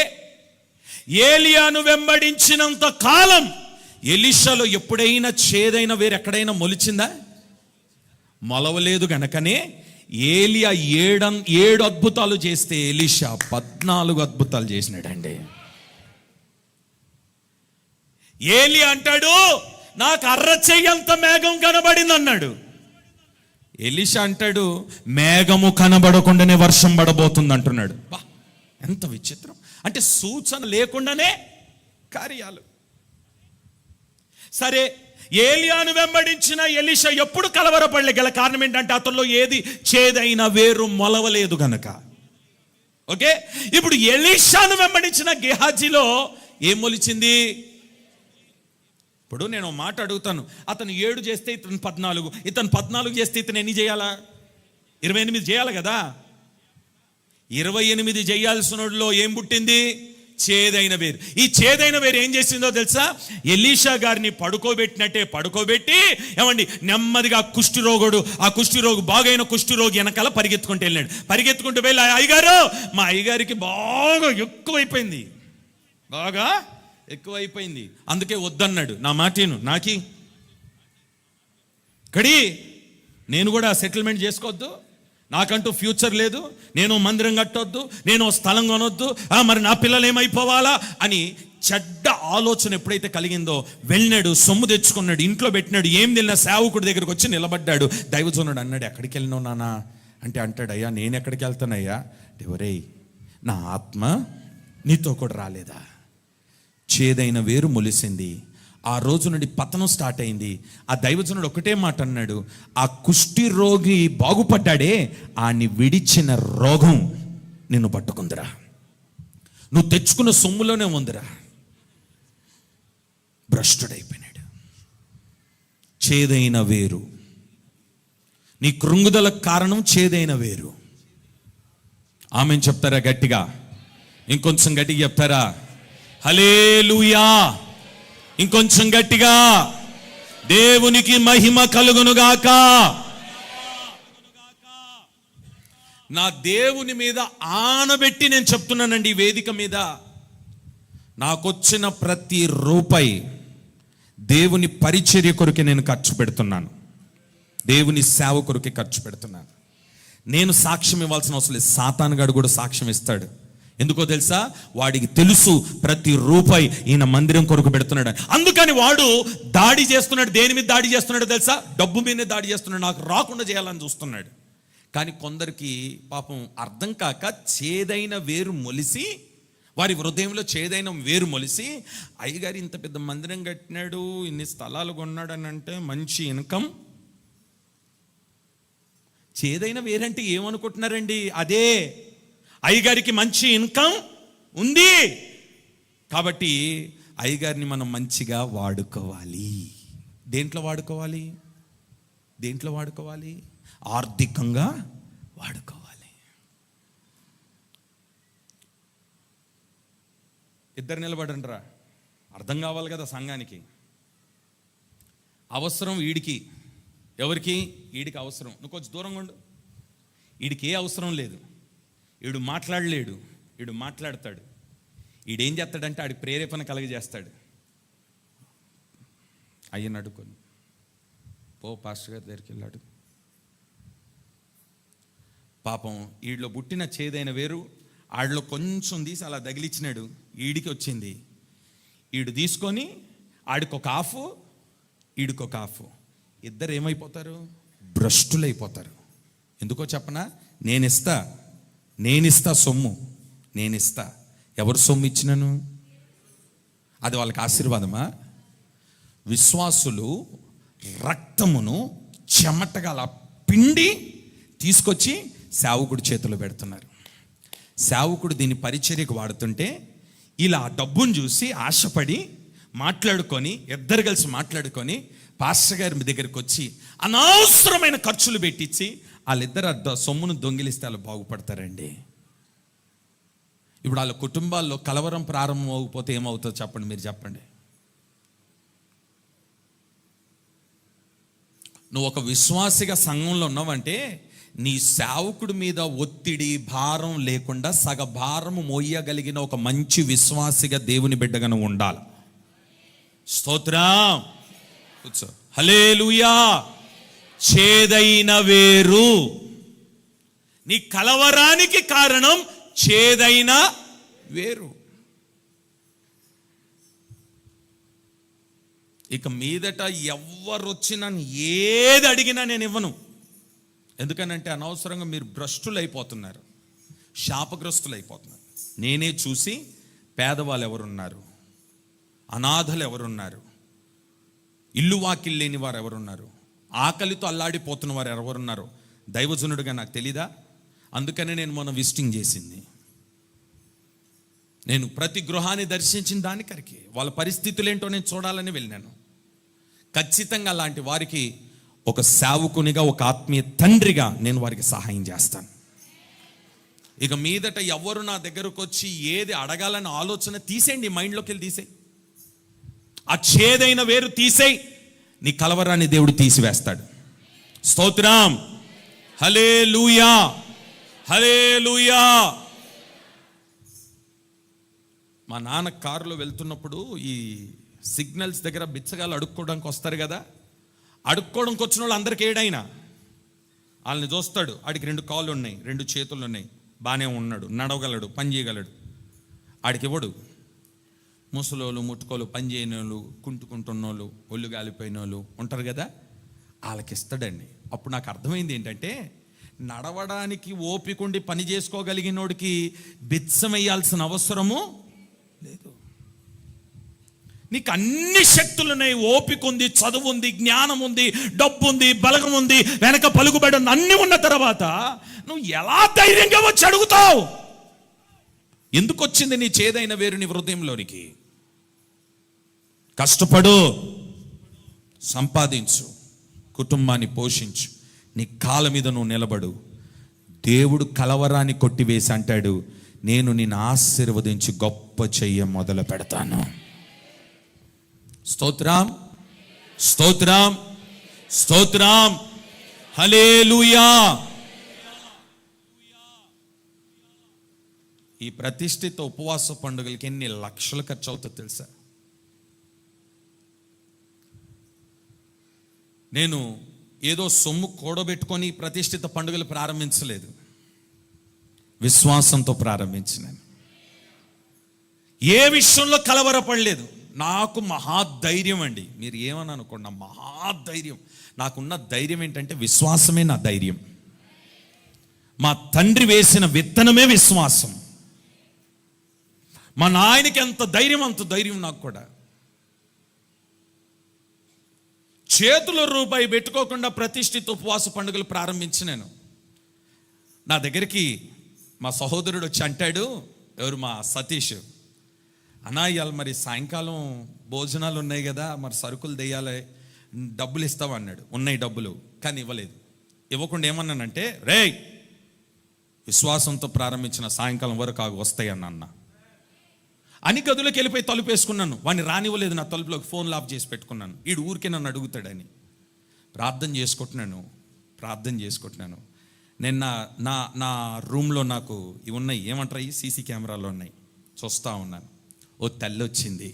ఏలియాను వెంబడించినంత కాలం ఎలీషాలో ఎప్పుడైనా చేదైన వేరు ఎక్కడైనా మొలిచిందా? మొలవలేదు గనకనే ఏలియా 7 అద్భుతాలు చేస్తే ఎలీషా 14 అద్భుతాలు చేసినాడండి. ఏలియా అంటాడు, నాకు అర్రచెయ్యంత మేఘం కనబడింది అన్నాడు. ఎలీషా అంటాడు, మేఘము కనబడకుండానే వర్షం పడబోతుంది అంటున్నాడు. బా, ఎంత విచిత్రం! అంటే సూచన లేకుండానే కార్యాలు. సరే, ఏలియాను వెంబడించిన ఎలీషా ఎప్పుడు కలవరపడలే. గల కారణం ఏంటంటే అతనిలో ఏది చేదైన వేరు మొలవలేదు గనక. ఓకే, ఇప్పుడు ఎలీషాను వెంబడించిన గెహాజీలో ఏం మొలిచింది? ఇప్పుడు నేను మాట అడుగుతాను, అతను 7 చేస్తే ఇతను 14, ఇతను 14 చేస్తే ఇతను ఎన్ని చేయాలా? 28 చేయాలి కదా. 28 చేయాల్సినలో ఏం పుట్టింది? చేదైన వేరు. ఈ చేదైన వేరు ఏం చేసిందో తెలుసా? ఎలీషా గారిని పడుకోబెట్టినట్టే పడుకోబెట్టి, ఏమండి, నెమ్మదిగా ఆ కుష్ఠరోగు బాగైన కుష్ఠరోగి వెనకాల పరిగెత్తుకుంటూ వెళ్ళాడు. పరిగెత్తుకుంటూ వెళ్ళి, అయ్యగారు, మా అయ్యగారికి బాగా ఎక్కువైపోయింది, అందుకే వద్దన్నాడు. నా మాటను నాకి కడి, నేను కూడా సెటిల్మెంట్ చేసుకోవద్దు, నాకంటూ ఫ్యూచర్ లేదు, నేను మందిరం కట్టొద్దు, నేను స్థలం కొనొద్దు, మరి నా పిల్లలు ఏమైపోవాలా అని చెడ్డ ఆలోచన ఎప్పుడైతే కలిగిందో వెళ్ళినాడు, సొమ్ము తెచ్చుకున్నాడు, ఇంట్లో పెట్టినాడు. ఏం తెలియన సేవకుడి దగ్గరకు వచ్చి నిలబడ్డాడు. దైవజనుడు అన్నాడు, ఎక్కడికి వెళ్ళినావు నాన్న అంటే, అంటాడు, అయ్యా నేను ఎక్కడికి వెళ్తానయ్యా? ఒరేయ్, నా ఆత్మ నీతో కూడా రాలేదా? చేదైన వేరు మొలిసింది. ఆ రోజు నుండి పతనం స్టార్ట్ అయింది. ఆ దైవజనుడు ఒకటే మాట అన్నాడు, ఆ కుష్టి రోగి బాగుపడ్డాడే, ఆని విడిచిన రోగం నిన్ను పట్టుకుందిరా, నువ్వు తెచ్చుకున్న సొమ్ములోనే ఉందిరా. భ్రష్టుడైపోయినాడు. చేదైన వేరు. నీ కృంగుదలకు కారణం చేదైన వేరు. ఆమెన్ చెప్తారా గట్టిగా? ఇంకొంచెం గట్టిగా చెప్తారా? హల్లెలూయా! ఇంకొంచెం గట్టిగా, దేవునికి మహిమ కలుగునుగాక. నా దేవుని మీద ఆనబెట్టి నేను చెప్తున్నానండి, ఈ వేదిక మీద నాకొచ్చిన ప్రతి రూపాయి దేవుని పరిచర్య కొరకే నేను ఖర్చు పెడుతున్నాను, దేవుని సేవ కొరకే ఖర్చు పెడుతున్నాను. నేను సాక్ష్యం ఇవ్వాల్సిన అవసరం లేదు, సాతానుగాడు కూడా సాక్ష్యం ఇస్తాడు. ఎందుకో తెలుసా? వాడికి తెలుసు ప్రతి రూపాయి ఈయన మందిరం కొరకు పెడుతున్నాడు. అందుకని వాడు దాడి చేస్తున్నాడు. దేని మీద దాడి చేస్తున్నాడు తెలుసా? డబ్బు మీదనే దాడి చేస్తున్నాడు, నాకు రాకుండా చేయాలని చూస్తున్నాడు. కానీ కొందరికి పాపం అర్థం కాక చేదైన వేరు మొలిసి, వారి హృదయంలో చేదైన వేరు మొలిసి, అయ్యగారు ఇంత పెద్ద మందిరం కట్టినాడు, ఇన్ని స్థలాలు కొన్నాడు అని అంటే మంచి ఇన్కమ్. చేదైన వేరంటే ఏమనుకుంటున్నారండి? అదే, అయ్యగారికి మంచి ఇన్కమ్ ఉంది కాబట్టి అయ్యగారిని మనం మంచిగా వాడుకోవాలి. దేంట్లో వాడుకోవాలి? దేంట్లో వాడుకోవాలి? ఆర్థికంగా వాడుకోవాలి. ఇద్దరు నిలబడండిరా, అర్థం కావాలి కదా సంఘానికి. అవసరం వీడికి, ఎవరికి? వీడికి అవసరం. నువ్వు కొంచెం దూరంగా ఉండు. వీడికి ఏ అవసరం లేదు, వీడు మాట్లాడలేడు, వీడు మాట్లాడతాడు. వీడేం చేస్తాడంటే ఆడికి ప్రేరేపణ కలగజేస్తాడు. అయ్యని అడుకొని పో, పాస్టర్ గారి దగ్గరికి వెళ్ళాడు. పాపం వీడిలో పుట్టిన చేదైన వేరు ఆడిలో కొంచెం తీసి అలా తగిలిచ్చినాడు, వీడికి వచ్చింది. వీడు తీసుకొని ఆడికొక ఆఫ్, వీడికొక ఆఫ్. ఇద్దరు ఏమైపోతారు? భ్రష్టులైపోతారు. ఎందుకో చెప్పనా? నేనిస్తా సొమ్ము, నేనిస్తా. ఎవరు సొమ్ము ఇచ్చినను? అది వాళ్ళకి ఆశీర్వాదమా? విశ్వాసులు రక్తమును చెమటగా అలా పిండి తీసుకొచ్చి సేవకుడి చేతిలో పెడుతున్నారు. సేవకుడు దీన్ని పరిచర్యకు వాడుతుంటే ఇలా డబ్బును చూసి ఆశపడి మాట్లాడుకొని, ఇద్దరు కలిసి మాట్లాడుకొని పాస్టర్ గారి దగ్గరికి వచ్చి అనవసరమైన ఖర్చులు పెట్టించి వాళ్ళిద్దరు సొమ్మును దొంగిలిస్తే వాళ్ళు బాగుపడతారండి. ఇప్పుడు వాళ్ళ కుటుంబాల్లో కలవరం ప్రారంభం అవ్వకపోతే ఏమవుతుందో చెప్పండి, మీరు చెప్పండి. నువ్వు ఒక విశ్వాసిగా సంఘంలో ఉన్నావంటే నీ సేవకుడి మీద ఒత్తిడి భారం లేకుండా సగ భారము మోయగలిగిన ఒక మంచి విశ్వాసిగా దేవుని బిడ్డగాను ఉండాలి. స్తోత్రం. కూర్చో. హల్లెలూయా. చేదైన వేరు. నీ కలవరానికి కారణం చేదైన వేరు. ఇక మీదట ఎవరొచ్చినా ఏది అడిగినా నేను ఇవ్వను. ఎందుకనంటే అనవసరంగా మీరు భ్రష్టులు అయిపోతున్నారు, శాపగ్రస్తులు అయిపోతున్నారు. నేనే చూసి పేదవాళ్ళు ఎవరున్నారు, అనాథలు ఎవరున్నారు, ఇల్లు వాకిల్ లేని వారు ఎవరున్నారు, ఆకలితో అల్లాడిపోతున్న వారు ఎవరున్నారు దైవజనుడిగా నాకు తెలీదా? అందుకనే నేను మొన్న విజిటింగ్ చేసింది. నేను ప్రతి గృహాన్ని దర్శించిన దానికరికి వాళ్ళ పరిస్థితులు ఏంటో నేను చూడాలని వెళ్ళాను. ఖచ్చితంగా అలాంటి వారికి ఒక సేవకునిగా, ఒక ఆత్మీయ తండ్రిగా నేను వారికి సహాయం చేస్తాను. ఇక మీదట ఎవరు నా దగ్గరకు వచ్చి ఏది అడగాలన్న ఆలోచన తీసేయండి, మైండ్లోకి వెళ్ళి తీసేయి. ఆ చేదైన వేరు తీసేయి, నీ కలవరాన్ని దేవుడు తీసివేస్తాడు. స్తోత్రం. హల్లెలూయా. హల్లెలూయా. మా నాన్న కారులో వెళ్తున్నప్పుడు ఈ సిగ్నల్స్ దగ్గర బిచ్చగాళ్ళు అడుక్కోవడానికి వస్తారు కదా, అడుక్కోవడానికి వచ్చిన వాళ్ళు అందరికీ ఏడైనా వాళ్ళని చూస్తాడు. ఆడికి 2 కాళ్ళు ఉన్నాయి, 2 చేతులు ఉన్నాయి, బాగానే ఉన్నాడు, నడవగలడు, పని చేయగలడు. ఆడికి ఇవ్వడు. ముసలోళ్ళు, ముట్టుకోలు, పని చేయని వాళ్ళు, కుంటుకుంటున్న వాళ్ళు, ఒళ్ళు గాలిపోయిన వాళ్ళు ఉంటారు కదా, వాళ్ళకి ఇస్తాడండి. అప్పుడు నాకు అర్థమైంది ఏంటంటే, నడవడానికి ఓపికండి పని చేసుకోగలిగినోడికి బిచ్చమయ్యాల్సిన అవసరము లేదు. నీకు అన్ని శక్తులు ఉన్నాయి, ఓపిక ఉంది, చదువు ఉంది, జ్ఞానం ఉంది, డబ్బు ఉంది, బలగం ఉంది, వెనక పలుకుబడి ఉంది, అన్ని ఉన్న తర్వాత నువ్వు ఎలా ధైర్యంగా వచ్చి అడుగుతావు? ఎందుకు వచ్చింది నీ చేదైన వేరు నీ హృదయంలోనికి? కష్టపడు, సంపాదించు, కుటుంబాన్ని పోషించు, నీ కాళ్ళ మీద నువ్వు నిలబడు. దేవుడు కలవరాన్ని కొట్టివేసి అంటాడు, నేను నిన్ను ఆశీర్వదించి గొప్ప చెయ్య మొదలు పెడతాను. స్తోత్రం. స్తోత్రం. స్తోత్రం. హల్లెలూయా. ఈ ప్రతిష్ఠిత ఉపవాస పండుగలకి ఎన్ని లక్షలు ఖర్చు అవుతుందో తెలుసా? నేను ఏదో సొమ్ము కూడబెట్టుకొని ప్రతిష్ఠిత పండుగలు ప్రారంభించలేదు, విశ్వాసంతో ప్రారంభించినాను. ఏ విషయంలో కలవరపడలేదు. నాకు మహాధైర్యం అండి. మీరు ఏమని అనుకోండి, మహాధైర్యం. నాకున్న ధైర్యం ఏంటంటే విశ్వాసమే నా ధైర్యం. మా తండ్రి వేసిన విత్తనమే విశ్వాసం. మా నాయనకి ఎంత ధైర్యం, అంత ధైర్యం నాకు కూడా. చేతుల రూపాయి పెట్టుకోకుండా ప్రతిష్ఠిత ఉపవాస పండుగలు ప్రారంభించినాను. నా దగ్గరికి మా సహోదరుడు వచ్చి అంటాడు, ఎవరు, మా సతీష్, అన్నా ఇవాళ మరి సాయంకాలం భోజనాలు ఉన్నాయి కదా, మరి సరుకులు తెయ్యాలి, డబ్బులు ఇస్తావా అన్నాడు. ఉన్నాయి డబ్బులు, కానీ ఇవ్వలేదు. ఇవ్వకుండా ఏమన్నానంటే, రే విశ్వాసంతో ప్రారంభించిన సాయంకాలం వరకు వస్తాయి అన్న అని గదులోకి వెళ్ళిపోయి తలుపు వేసుకున్నాను. వాడిని రానివ్వలేదు. నా తలుపులోకి ఫోన్ ఆఫ్ చేసి పెట్టుకున్నాను. వీడు ఊరికే నన్ను అడుగుతాడని ప్రార్థన చేసుకుంటున్నాను. నేను నా రూమ్లో నాకు ఇవి ఉన్నాయి, ఏమంటారు, ఈ సీసీ కెమెరాలు ఉన్నాయి, చూస్తూ ఉన్నాను. ఓ తల్లి వచ్చింది,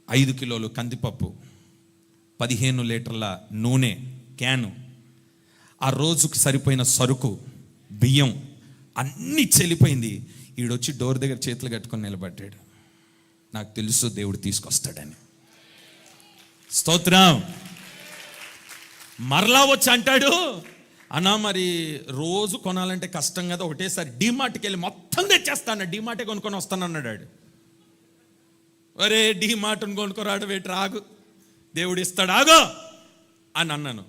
5 కిలోలు కందిపప్పు, 15 లీటర్ల నూనె క్యాను, ఆ రోజుకు సరిపోయిన సరుకు, బియ్యం అన్నీ చెల్లిపోయింది. ఈడొచ్చి డోర్ దగ్గర చేతులు కట్టుకొని నిలబడ్డాడు. నాకు తెలుసు దేవుడు తీసుకొస్తాడని. స్తోత్రం. మరలా వచ్చి అంటాడు, అన్నా మరి రోజు కొనాలంటే కష్టం కదా, ఒకటేసారి డీమార్ట్కి వెళ్ళి మొత్తం తెచ్చేస్తాను, డీమార్టే కొనుక్కొని వస్తాను అన్నాడు. ఒరే డీమార్ట్ని కొనుక్కోరాడు వేటి, రాగు, దేవుడు ఇస్తాడు, ఆగో అని అన్నాను.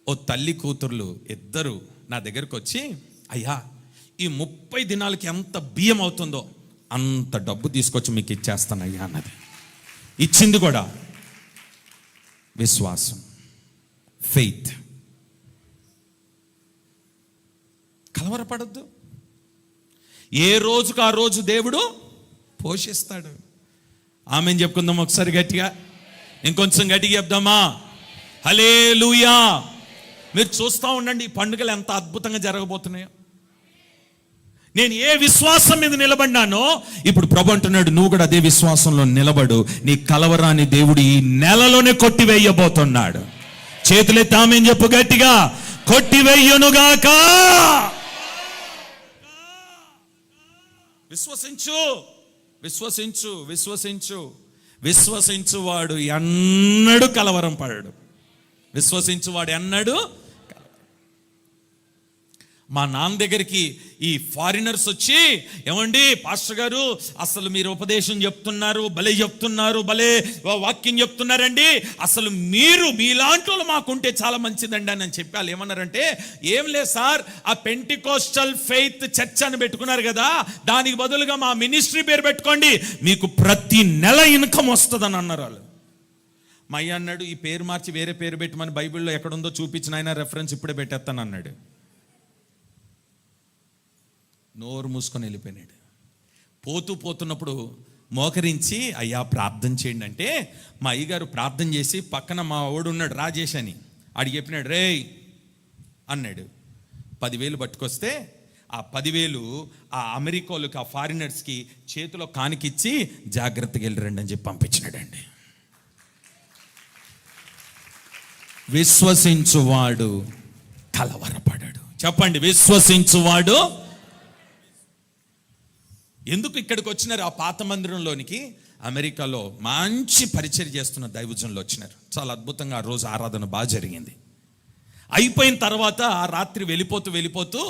ఓ తల్లి కూతుర్లు ఇద్దరు నా దగ్గరకు వచ్చి, అయ్యా ఈ 30 దినాలకి ఎంత బియ్యం అవుతుందో అంత డబ్బు తీసుకొచ్చి మీకు ఇచ్చేస్తానయ్యా అన్నది. ఇచ్చింది కూడా విశ్వాసం, ఫెయిత్. కలవరపడద్దు. ఏ రోజుకు ఆ రోజు దేవుడు పోషిస్తాడు. ఆమెను చెప్పుకుందాం ఒకసారి గట్టిగా, ఇంకొంచెం గట్టిగా చెప్దామా? హల్లెలూయా. మీరు చూస్తూ ఉండండి ఈ పండుగలు ఎంత అద్భుతంగా జరగబోతున్నాయో. నేను ఏ విశ్వాసం మీద నిలబడినానో ఇప్పుడు ప్రభు అంటున్నాడు, నువ్వు కూడా అదే విశ్వాసంలో నిలబడు. నీ కలవరాన్ని దేవుడు ఈ నెలలోనే కొట్టివేయబోతున్నాడు. చేతులెత్తి ఆమేన్ చెప్పు గట్టిగా. కొట్టివేయునుగాక. విశ్వసించు, విశ్వసించు, విశ్వసించు. విశ్వసించువాడు ఎన్నడూ కలవరం పడడు. విశ్వసించువాడు ఎన్నడూ. మా నాన్న దగ్గరికి ఈ ఫారినర్స్ వచ్చి, ఏమండి పాస్టర్ గారు అసలు మీరు ఉపదేశం చెప్తున్నారు, భలే చెప్తున్నారు, భలే వాక్యం చెప్తున్నారండి, అసలు మీరు మీలాంటి వాళ్ళు మాకుంటే చాలా మంచిదండి అని చెప్పి వాళ్ళు ఏమన్నారంటే, ఏం లేదు సార్, ఆ పెంటికోస్టల్ ఫెయిత్ చర్చ్ అని పెట్టుకున్నారు కదా, దానికి బదులుగా మా మినిస్ట్రీ పేరు పెట్టుకోండి, మీకు ప్రతి నెల ఇన్కమ్ వస్తుందని అన్నారు వాళ్ళు. మా అయ్య అన్నాడు, ఈ పేరు మార్చి వేరే పేరు పెట్టమని బైబిల్లో ఎక్కడుందో చూపించిన ఆయన రెఫరెన్స్ ఇప్పుడే పెట్టేస్తాను అన్నాడు. నోరు మూసుకొని వెళ్ళిపోయినాడు. పోతున్నప్పుడు మోకరించి, అయ్యా ప్రార్థన చేయండి అంటే, మా అయ్యగారు ప్రార్థన చేసి పక్కన మా ఓడు ఉన్నాడు రాజేష్ అని, ఆడికి చెప్పినాడు, రేయ్ అన్నాడు. 10,000 పట్టుకొస్తే ఆ 10,000 ఆ అమెరికాలకు, ఆ ఫారినర్స్కి చేతిలో కానికిచ్చి జాగ్రత్తగా వెళ్ళిరండి అని చెప్పి పంపించినాడండి. విశ్వసించువాడు కలవరపడడు. చెప్పండి, విశ్వసించువాడు. ఎందుకు ఇక్కడికి వచ్చినారు? ఆ పాత మందిరంలోనికి అమెరికాలో మంచి పరిచయం చేస్తున్న దైవజనులు వచ్చినారు. చాలా అద్భుతంగా ఆ రోజు ఆరాధన బాగా జరిగింది. అయిపోయిన తర్వాత ఆ రాత్రి వెళ్ళిపోతూ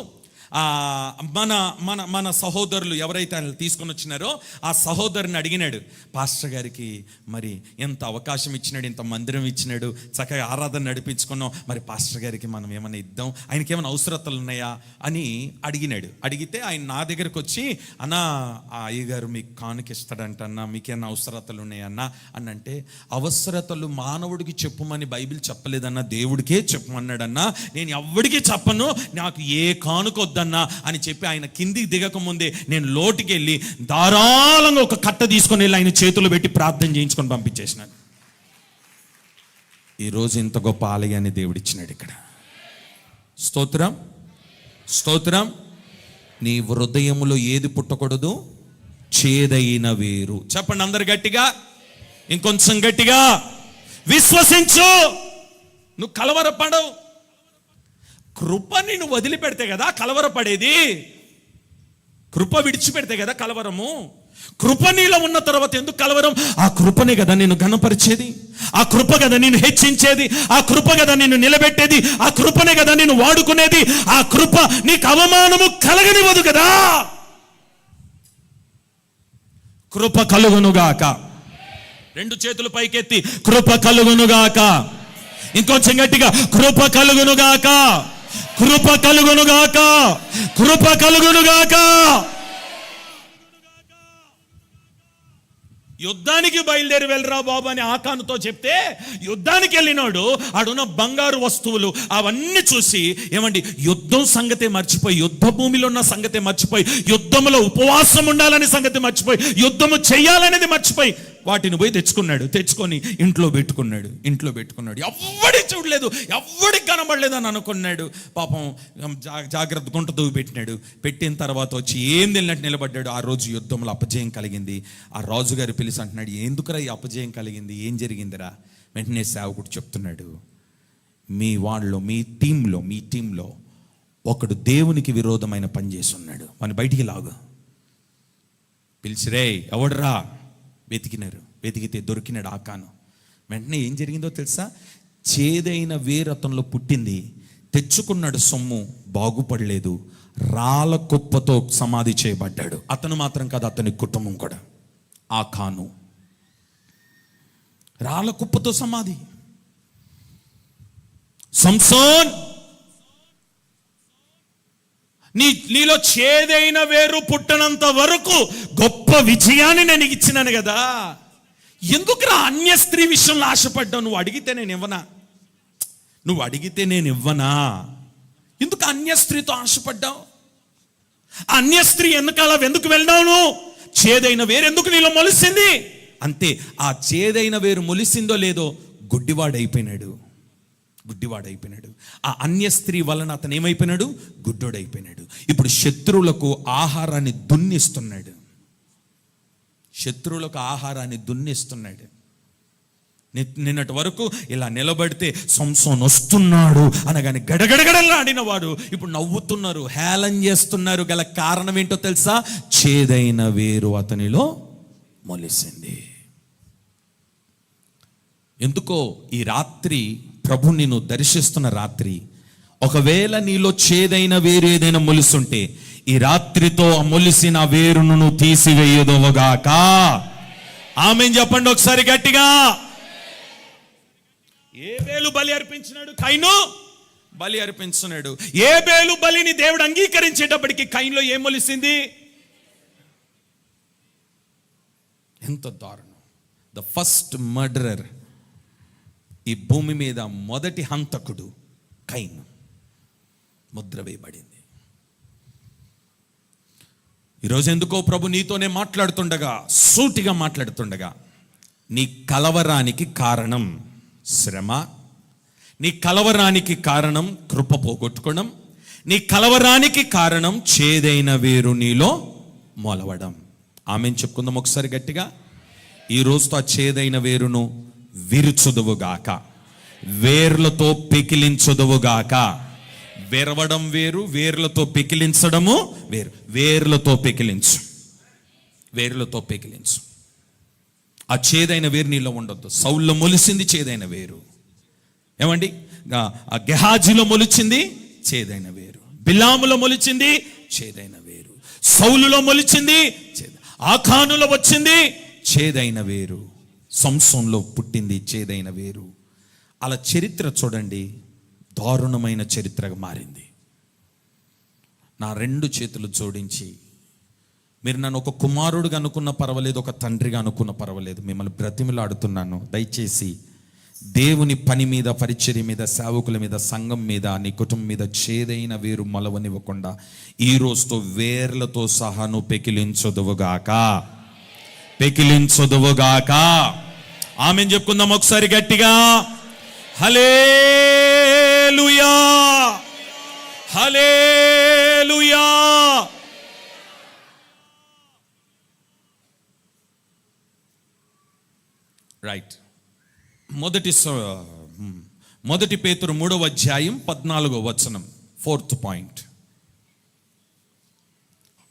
మన మన మన సహోదరులు ఎవరైతే ఆయన తీసుకొని వచ్చినారో ఆ సహోదరుని అడిగినాడు, పాస్టర్ గారికి మరి ఎంత అవకాశం ఇచ్చినాడు, ఇంత మందిరం ఇచ్చినాడు, చక్కగా ఆరాధన నడిపించుకున్నాం, మరి పాస్టర్ గారికి మనం ఏమైనా ఇద్దాం, ఆయనకి ఏమైనా అవసరతలు ఉన్నాయా అని అడిగినాడు. అడిగితే ఆయన నా దగ్గరకు వచ్చి, అన్నా ఆ అయ్యగారు మీకు కానుకిస్తాడంట అన్నా, మీకేమైనా అవసరతలు ఉన్నాయన్నా అని అంటే, అవసరతలు మానవుడికి చెప్పుమని బైబిల్ చెప్పలేదన్నా, దేవుడికే చెప్పమన్నాడన్నా, నేను ఎవడికి చెప్పను, నాకు ఏ కానుక అని చెప్పి ఆయన కిందికి దిగక ముందే నేను లోటుకి వెళ్ళి ధారాళంగా ఒక కట్ట తీసుకొని వెళ్ళి ఆయన చేతులు పెట్టి ప్రార్థన చేయించుకొని పంపించేసినాను. ఈరోజు ఇంత గొప్ప ఆలయాన్ని దేవుడిచ్చినాడు ఇక్కడ. స్తోత్రం, స్తోత్రం. నీ హృదయములో ఏది పుట్టకూడదు? చేదైన వేరు. చెప్పండి అందరు గట్టిగా, ఇంకొంచెం గట్టిగా. విశ్వసించు, నువ్వు కలవరపడవు. కృపని నువ్వు వదిలిపెడితే కదా కలవరపడేది. కృప విడిచిపెడితే కదా కలవరము. కృప నీలో ఉన్న తర్వాత ఎందుకు కలవరం? ఆ కృపనే కదా నేను ఘనపరిచేది, ఆ కృప కదా నేను హెచ్చించేది, ఆ కృప కదా నేను నిలబెట్టేది, ఆ కృపనే కదా నేను వాడుకునేది. ఆ కృప నీకు అవమానము కలగనివ్వదు కదా. కృప కలుగునుగాక. 2 చేతులు పైకెత్తి కృప కలుగునుగాక. ఇంకొంచెం గట్టిగా, కృప కలుగునుగాక, కృప కలుగునుగాక, కృప కలుగునుగాక. యుద్ధానికి బయలుదేరి వెళ్ళరా బాబు అని ఆకానుతో చెప్తే, యుద్ధానికి వెళ్ళినాడు ఆడున్న బంగారు వస్తువులు అవన్నీ చూసి, ఏమండి యుద్ధం సంగతే మర్చిపోయి, యుద్ధ భూమిలో ఉన్న సంగతే మర్చిపోయి, యుద్ధంలో ఉపవాసం ఉండాలనే సంగతి మర్చిపోయి, యుద్ధము చేయాలనేది మర్చిపోయి వాటిని పోయి తెచ్చుకొని ఇంట్లో పెట్టుకున్నాడు. ఎవ్వడి చూడలేదు, ఎవ్వడికి కనబడలేదు అని అనుకున్నాడు. పాపం జాగ్రత్త గుంట దూవి పెట్టిన తర్వాత వచ్చి ఏం తెలియనట్టు నిలబడ్డాడు. ఆ రోజు యుద్ధంలో అపజయం కలిగింది. ఆ రాజుగారి పిలిచి అంటున్నాడు, ఎందుకురా ఈ అపజయం కలిగింది, ఏం జరిగిందిరా? వెంటనే సేవకుడు చెప్తున్నాడు, మీ వాళ్ళలో, మీ టీంలో ఒకడు దేవునికి విరోధమైన పని చేసి ఉన్నాడు, మన బయటికి లాగు. పిలిచిరే, ఎవడరా? వెతికితే దొరికినాడు ఆకాను. వెంటనే ఏం జరిగిందో తెలుసా? చేదైన వేరతంలో పుట్టింది, తెచ్చుకున్నాడు సొమ్ము, బాగుపడలేదు, రాళ్ళ కుప్పతో సమాధి చేయబడ్డాడు. అతను మాత్రం కాదు, అతని కుటుంబం కూడా. ఆకాను రాళ్ళ కుప్పతో సమాధి. సంసోన్, నీలో చేదైన వేరు పుట్టనంత వరకు గొప్ప విజయాన్ని నేను ఇచ్చినాను కదా. ఎందుకురా అన్య స్త్రీ విషయంలో ఆశపడ్డావు? నువ్వు అడిగితే నేను ఇవ్వనా? ఎందుకు అన్య స్త్రీతో ఆశపడ్డావు? అన్య స్త్రీ ఎందుకు వెళ్ళావు? చేదైన వేరు ఎందుకు నీలో మొలిసింది? అంతే. ఆ చేదైన వేరు మొలిసిందో లేదో గుడ్డివాడైపోయినాడు. గుడ్డివాడైపోయినాడు. ఆ అన్య స్త్రీ వలన అతను ఏమైపోయినాడు? గుడ్డోడైపోయినాడు. ఇప్పుడు శత్రువులకు ఆహారాన్ని దున్నిస్తున్నాడు. శత్రువులకు ఆహారాన్ని దున్నిస్తున్నాడు. నిన్నటి వరకు ఇలా నిలబడితే సంసోన్ వస్తున్నాడు అనగానే గడగడగడలాడిన వాడు ఇప్పుడు నవ్వుతున్నారు, హేళన చేస్తున్నారు. గల కారణం ఏంటో తెలుసా? చేదైన వేరు అతనిలో మొలిసింది. ఎందుకో ఈ రాత్రి ప్రభు నిన్ను దర్శిస్తున్న రాత్రి, ఒకవేళ నీలో చేదైన వేరు ఏదైనా మొలుస్తుంటే ఈ రాత్రితో ఆ మొలిసిన వేరును నువ్వు తీసివేయదువుగాక. ఆమేన్ చెప్పండి ఒకసారి గట్టిగా. ఏబేలు బలి అర్పించినాడు, కయీను బలి అర్పించినాడు. ఏబేలు బలిని దేవుడు అంగీకరించేటప్పటికి కయీనులో ఏం మొలిసింది? ఎంత దారుణం! ద ఫస్ట్ మర్డరర్, ఈ భూమి మీద మొదటి హంతకుడు కయీను, ముద్ర వేయబడింది. ఈరోజు ఎందుకో ప్రభు నీతోనే మాట్లాడుతుండగా, సూటిగా మాట్లాడుతుండగా, నీ కలవరానికి కారణం శ్రమ, నీ కలవరానికి కారణం కృప పోగొట్టుకోవడం, నీ కలవరానికి కారణం చేదైన వేరు నీలో మొలవడం. ఆమెను చెప్పుకుందాం ఒకసారి గట్టిగా. ఈ రోజుతో ఆ చేదైన వేరును విరుచుదువుగాక, వేర్లతో పెకిలించుదువుగాక. వెరవడం వేరు, వేర్లతో పెకిలించడము వేరు. వేర్లతో పెకిలించు, వేర్లతో పెకిలించు. ఆ చేదైన వేరు నీలో ఉండొద్దు. సౌల్లో మొలిసింది చేదైన వేరు. ఏమండి? ఆ గెహాజీలో మొలిచింది చేదైన వేరు, బిలాములో మొలిచింది చేదైన వేరు, సౌలులో మొలిచింది ఆఖానులో వచ్చింది చేదైన వేరు, సంసోన్లో పుట్టింది చేదైన వేరు. అలా చరిత్ర చూడండి, దారుణమైన చరిత్రగా మారింది. నా 2 చేతులు జోడించి, మీరు నన్ను ఒక కుమారుడుగా అనుకున్న పర్వాలేదు, ఒక తండ్రిగా అనుకున్న పర్వాలేదు, మిమ్మల్ని బ్రతిమిలాడుతున్నాను, దయచేసి దేవుని పని మీద, పరిచర్య మీద, సేవకుల మీద, సంఘం మీద, నీ కుటుంబం మీద చేదైన వేరు మొలవనివ్వకుండా ఈ రోజుతో వేర్లతో సహా నువ్వు పెకిలించదువుగాక, పెకిలించదువుగాక. ఆమేన్ చెప్పుకుందాం ఒకసారి గట్టిగా. హల్లెలూయా, హల్లెలూయా. రైట్. మొదటి పేతురు 3వ అధ్యాయం 14వ వచనం, 4th పాయింట్.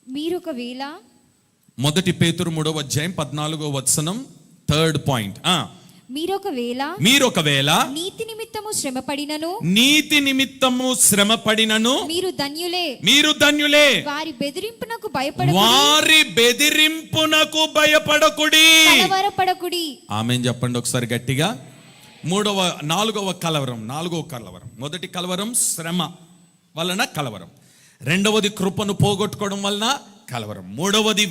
మీరొకవేళ, మొదటి పేతురు 3వ అధ్యాయం 14వ వచనం, 3rd పాయింట్. మీరొకవేళ నీతి నిమిత్తము శ్రమపడినను, నీతి నిమిత్తము శ్రమపడినను మీరు ధన్యులే, మీరు ధన్యులే. వారి బెదిరింపునకు భయపడకుడి, వారి బెదిరింపునకు భయపడకుడి, కలవరపడకుడి. ఆమేన్ చెప్పండి ఒకసారి గట్టిగా. 4వ కలవరం, 4వ కలవరం. మొదటి కలవరం శ్రమ వలన కలవరం, 2వది కృపను పోగొట్టుకోవడం వలన కలవరం, 3వది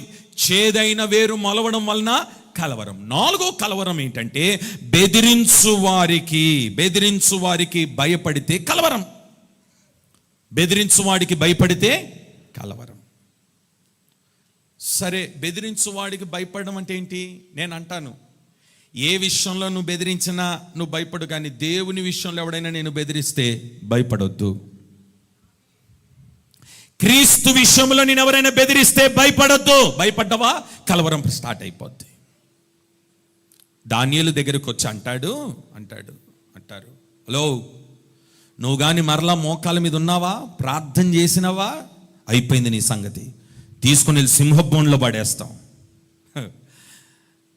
చేదైన వేరు మొలవడం వలన కలవరం, 4వ కలవరం ఏంటంటే బెదిరించు వారికి భయపడితే కలవరం. బెదిరించు వాడికి భయపడితే కలవరం. సరే, బెదిరించు వాడికి భయపడడం అంటే ఏంటి? నేను అంటాను, ఏ విషయంలో నువ్వు బెదిరించినా నువ్వు భయపడు, కానీ దేవుని విషయంలో ఎవడైనా నేను బెదిరిస్తే భయపడొద్దు. క్రీస్తు విషయంలో నేను ఎవరైనా బెదిరిస్తే భయపడొద్దు. భయపడ్డవా, కలవరం స్టార్ట్ అయిపోద్ది. దానియేలు దగ్గరికి వచ్చి అంటారు, హలో, నువ్వు కానీ మరలా మోకాల మీద ఉన్నావా, ప్రార్థన చేసినావా, అయిపోయింది నీ సంగతి, తీసుకుని వెళ్ళి సింహబోన్లో పడేస్తాం.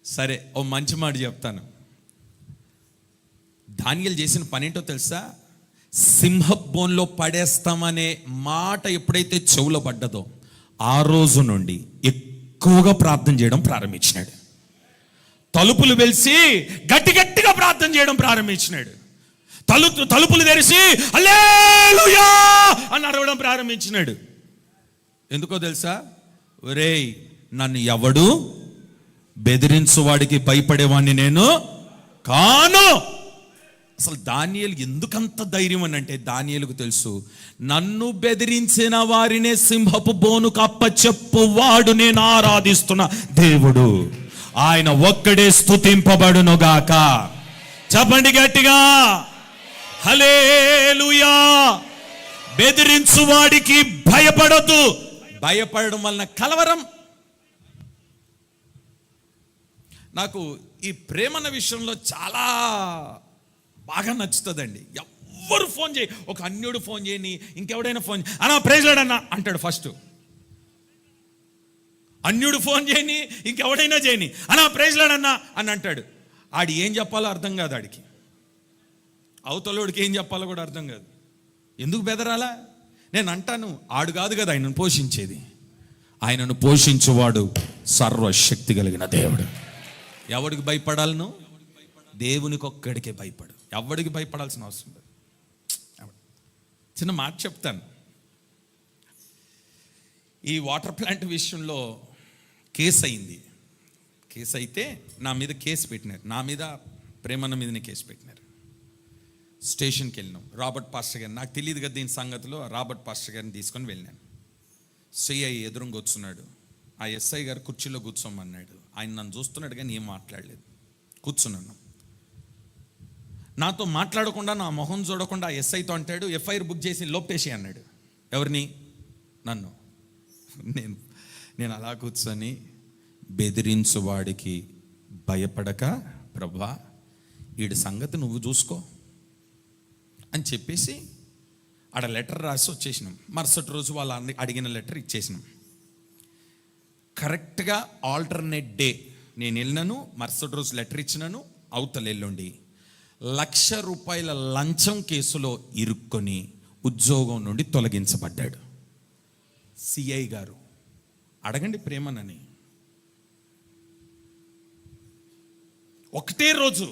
సరే, ఓ మంచి మాట చెప్తాను. దానియేలు చేసిన పని ఏంటో తెలుసా? సింహబోన్లో పడేస్తామనే మాట ఎప్పుడైతే చెవులో పడ్డదో ఆ రోజు నుండి ఎక్కువగా ప్రార్థన చేయడం ప్రారంభించినాడు. తలుపులు వెలిసి గట్టిగా ప్రార్థన చేయడం ప్రారంభించినాడు. తలుపులు తెరిచి హల్లెలూయా అని అరవడం ప్రారంభించినాడు. ఎందుకో తెలుసా? ఒరేయ్, నన్ను ఎవడు బెదిరించు వాడికి భయపడేవాడిని నేను కాను. అసలు దానియేలు ఎందుకంత ధైర్యం అని అంటే, దానియేలుకు తెలుసు, నన్ను బెదిరించిన వారినే సింహపు బోనుకు అప్పచెప్పువాడు నేను ఆరాధిస్తున్న దేవుడు, ఆయన ఒక్కడే స్తుతింపబడునుగాక. చెప్పండి గట్టిగా. హల్లెలూయా. బెదిరించు వాడికి భయపడొద్దు. భయపడడం వలన కలవరం. నాకు ఈ ప్రేమన్న విషయంలో చాలా బాగా నచ్చుతుందండి. ఎవ్వరు ఫోన్ చేయి, ఒక అన్యుడు ఫోన్ చేయని, ఇంకెవడైనా ఫోన్ అన్నా ప్రైజ్లాడన్నా అంటాడు ఫస్ట్. అన్యుడు ఫోన్ చేయని, ఇంకెవడైనా చేయని, అన్నా ప్రైజ్లాడన్నా అని అంటాడు. ఆడి ఏం చెప్పాలో అర్థం కాదు, ఆడికి అవతలోడికి ఏం చెప్పాలో కూడా అర్థం కాదు. ఎందుకు బెదరాలా? నేను అంటాను, ఆడు కాదు కదా ఆయనను పోషించేది. ఆయనను పోషించువాడు సర్వశక్తి కలిగిన దేవుడు. ఎవడికి భయపడాలను? దేవునికి ఒక్కడికే భయపడు. ఎవడికి భయపడాల్సిన అవసరం లేదు. చిన్న మాట చెప్తాను. ఈ వాటర్ ప్లాంట్ విషయంలో కేసు అయింది. కేసు అయితే నా మీద కేసు పెట్టినారు, నా మీద ప్రేమన్న మీదనే కేసు పెట్టినారు. స్టేషన్కి వెళ్ళినాం. రాబర్ట్ పాస్టర్ గారిని, నాకు తెలియదు కదా దీని సంగతిలో, రాబర్ట్ పాస్టర్ గారిని తీసుకొని వెళ్ళినాను. సిఐ ఎదురుగా కూర్చున్నాడు. ఆ ఎస్ఐ గారు కుర్చీలో కూర్చోమన్నాడు. ఆయన నన్ను చూస్తున్నాడు కానీ ఏం మాట్లాడలేదు. కూర్చున్నాను. నాతో మాట్లాడకుండా, నా మొహం చూడకుండా ఆ ఎస్ఐతో అంటాడు, ఎఫ్ఐఆర్ బుక్ చేసి లోపేసి అన్నాడు. ఎవరిని? నన్ను. నేను అలా కూర్చొని, బెదిరించు వాడికి భయపడక ప్రభా వీడి సంగతి నువ్వు చూసుకో అని చెప్పేసి ఆడ లెటర్ రాసి వచ్చేసినాం. మరుసటి రోజు వాళ్ళు అడిగిన లెటర్ ఇచ్చేసినాం. కరెక్ట్గా ఆల్టర్నేట్ డే నేను వెళ్ళినాను, మరుసటి రోజు లెటర్ ఇచ్చినాను. అవతల ఎల్లుండి ₹1,00,000 లంచం కేసులో ఇరుక్కొని ఉద్యోగం నుండి తొలగించబడ్డాడు. సిఐ గారు. అడగండి ప్రేమనని. ఒకటే రోజు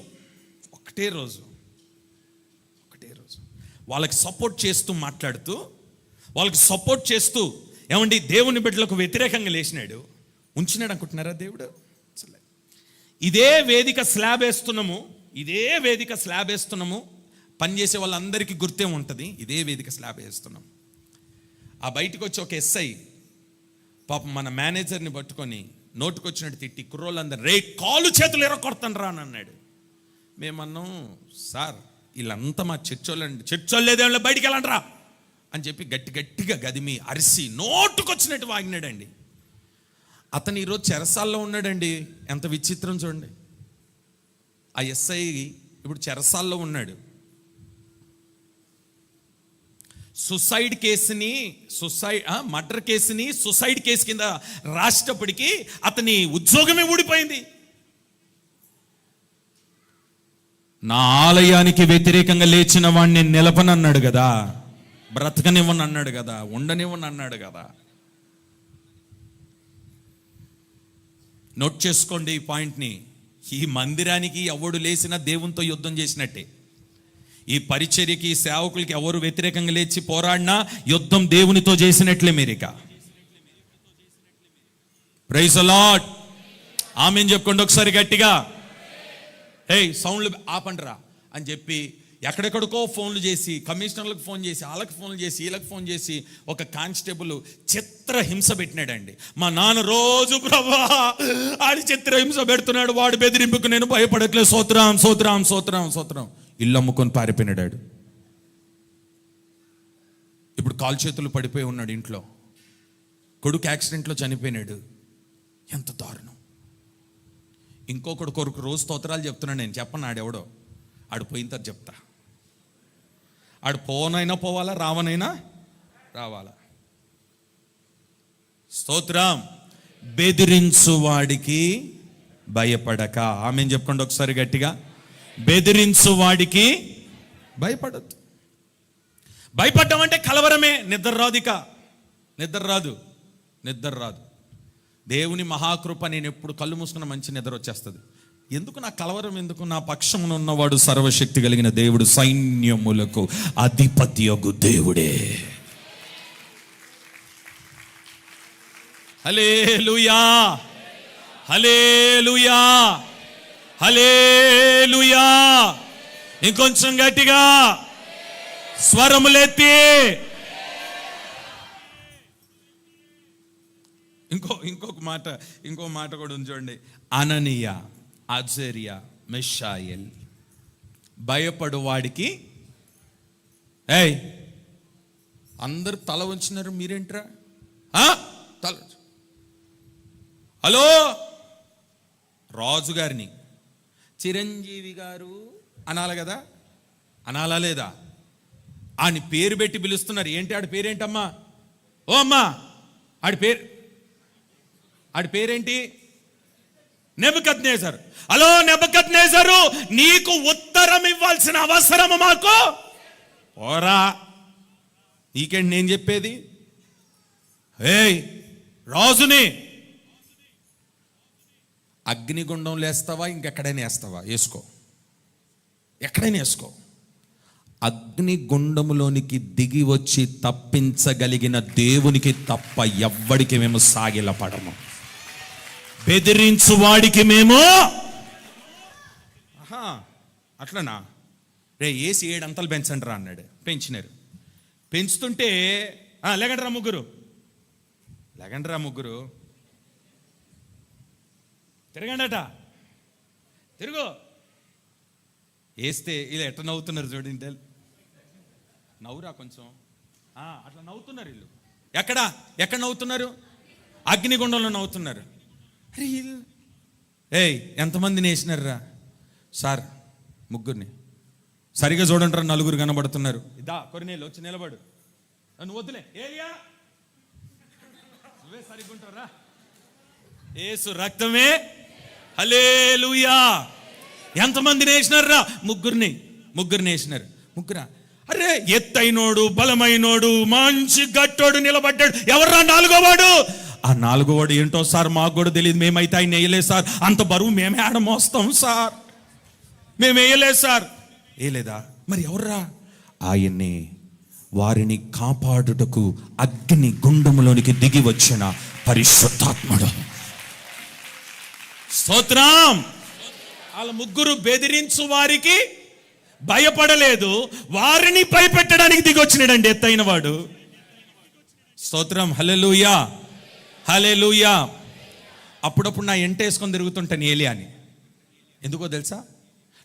వాళ్ళకి సపోర్ట్ చేస్తూ మాట్లాడుతూ, వాళ్ళకి సపోర్ట్ చేస్తూ, ఏమండి దేవుని బిడ్డలకు వ్యతిరేకంగా లేచినాడు. ఉంచినాడు అనుకుంటున్నారా దేవుడు? ఇదే వేదిక స్లాబ్ వేస్తున్నాము. పనిచేసే వాళ్ళందరికీ గుర్తే ఉంటుంది. ఇదే వేదిక స్లాబ్ వేస్తున్నాం. ఆ బయటకు వచ్చి ఒక ఎస్ఐ పాపం మన మేనేజర్ని పట్టుకొని నోటుకొచ్చినట్టు తిట్టి, కుర్రోళ్ళందరూ రే కాలు చేతులు ఎర్రకొడతాను రా అని అన్నాడు. మేమన్నాం, సార్ వీళ్ళంతా మా చర్చోళ్ళేదేమో బయటికి వెళ్ళండి రా అని చెప్పి గట్టిగా గదిమి అరిసి నోటుకొచ్చినట్టు వాగినాడండి. అతను ఈరోజు చెరసాల్లో ఉన్నాడండి. ఎంత విచిత్రం చూడండి. ఆ ఎస్ఐ ఇప్పుడు చెరసాల్లో ఉన్నాడు. మర్డర్ కేసుని సుసైడ్ కేసు కింద రాసేటప్పటికి అతని ఉద్యోగమే ఊడిపోయింది. నా ఆలయానికి వ్యతిరేకంగా లేచిన వాడిని నిలపనన్నాడు కదా, బ్రతకనివ్వని అన్నాడు కదా, ఉండనివ్వని అన్నాడు కదా. నోట్ చేసుకోండి ఈ పాయింట్ని. ఈ మందిరానికి ఎవడు లేచినా దేవునితో యుద్ధం చేసినట్టే. ఈ పరిచర్యకి, ఈ సేవకులకి ఎవరు వ్యతిరేకంగా లేచి పోరాడినా యుద్ధం దేవునితో చేసినట్లే. మీరిక ప్రైజ్ ది లార్డ్. ఆమేన్ చెప్పుకోండి ఒకసారి గట్టిగా. హే సౌండ్లు ఆపండిరా అని చెప్పి ఎక్కడెక్కడికో ఫోన్లు చేసి, కమిషనర్లకు ఫోన్ చేసి, వాళ్ళకి ఫోన్లు చేసి, వీళ్ళకి ఫోన్ చేసి, ఒక కానిస్టేబుల్ చిత్రహింస పెట్టినాడండి. మా నాన్న రోజు ప్రభా ఆడి చిత్రహింస పెడుతున్నాడు, వాడు బెదిరింపుకు నేను భయపడట్లేదు, సోత్రం ఇల్లు అమ్ముకొని పారిపోయినాడు. ఇప్పుడు కాలు చేతులు పడిపోయి ఉన్నాడు ఇంట్లో. కొడుకు యాక్సిడెంట్లో చనిపోయినాడు. ఎంత దారుణం. ఇంకొకడు కొరకు రోజు స్తోత్రాలు చెప్తున్నాడు. నేను చెప్పను, ఆడెవడో ఆడు పోయిన తర్వాత చెప్తా. ఆడు పోనైనా పోవాలా, రావనైనా రావాలా. స్తోత్రం. బెదిరించు వాడికి భయపడక. ఆమేన్ చెప్పండి ఒకసారి గట్టిగా. బెదిరించు వాడికి భయపడద్దు. భయపడ్డం అంటే కలవరమే. నిద్ర రాదు. దేవుని మహాకృప. నేను ఎప్పుడు కళ్ళు మూసుకున్న మంచి నిద్ర వచ్చేస్తుంది. ఎందుకు నా కలవరం? ఎందుకు? నా పక్షమున ఉన్నవాడు సర్వశక్తి కలిగిన దేవుడు, సైన్యములకు అధిపతియగు దేవుడే. హల్లెలూయా, హల్లెలూయా, హల్లెలూయా. ఇంకొంచెం గట్టిగా స్వరములెత్తి. ఇంకో మాట కూడా ఉంచండి. అననీయ, అజర్య, మిషాయేల్. భయపడు వాడికి ఏయ్, అందరు తల వంచినారు, మీరేంట్రా తల? హలో, రాజుగారిని చిరంజీవి గారు అనాలి కదా, అనాలా లేదా? ఆని పేరు పెట్టి పిలుస్తున్నారు. ఏంటి ఆడి పేరేంటమ్మా? ఓ అమ్మా, ఆడి పేరేంటి? నెబుకద్నెజరు. హలో నెబుకద్నెజరు, నీకు ఉత్తరం ఇవ్వాల్సిన అవసరం మాకు ఓరా. నీకేంటి నేను చెప్పేది? ఏయ్, రాజుని అగ్నిగుండం లేస్తావా, ఇంకెక్కడైనా వేస్తావా? వేసుకో, ఎక్కడైనా వేసుకో. అగ్నిగుండములోనికి దిగి వచ్చి తప్పించగలిగిన దేవునికి తప్ప ఎవ్వడికి మేము సాగిల పడము. బెదిరించు వాడికి మేము అట్లనా రే ఏసి 7 అంతలు పెంచండి రా అన్నాడు. పెంచినారు. పెంచుతుంటే లేకండ్రా ముగ్గురు, లేకండ్రా ముగ్గురు, తిరగండట, తిరుగు. వేస్తే ఇలా ఎట్లా నవ్వుతున్నారు చూడండి, నవ్వురా కొంచెం. అట్లా నవ్వుతున్నారు వీళ్ళు. ఎక్కడ నవ్వుతున్నారు? అగ్నిగుండంలో నవ్వుతున్నారు. అరే ఏయ్, ఎంతమందిని వేసినారా సార్? ముగ్గురిని. సరిగా చూడండి రా, 4 కనబడుతున్నారు. ఇదా కొరినేళ్ళు వచ్చి నిలబడు. నువ్వు వద్దులే, ఏలియా నువ్వే సరిగ్గా ఉంటారా? యేసు రక్తమే, హల్లెలూయా. ఎంతమందిని వేసినారా? ముగ్గురిని వేసినారు. ముగ్గురా? అరే, ఎత్తైనోడు, బలమైనోడు, మంచి గట్టోడు నిలబడ్డాడు. ఎవర్రా 4వ వాడు? ఆ 4వ వాడు ఏంటో సార్, మాకు కూడా తెలియదు. మేమైతే ఆయన వేయలేదు సార్, అంత బరువు మేమే ఆడ మోస్తాం సార్, మేము వేయలేదు సార్. వేయలేదా? మరి ఎవర్రా? ఆయన్ని వారిని కాపాడుటకు అగ్ని గుండములోనికి దిగి వచ్చిన పరిశుద్ధాత్ముడు. స్తోత్రం. వాళ్ళ ముగ్గురు బెదిరించు వారికి భయపడలేదు, వారిని భయపెట్టడానికి దిగొచ్చినాడండి ఎత్తైన వాడు. స్తోత్రం. హల్లెలూయా, హల్లెలూయా. అప్పుడప్పుడు నా ఎంట వేసుకొని తిరుగుతుంటాను ఏలియాని. ఎందుకో తెలుసా?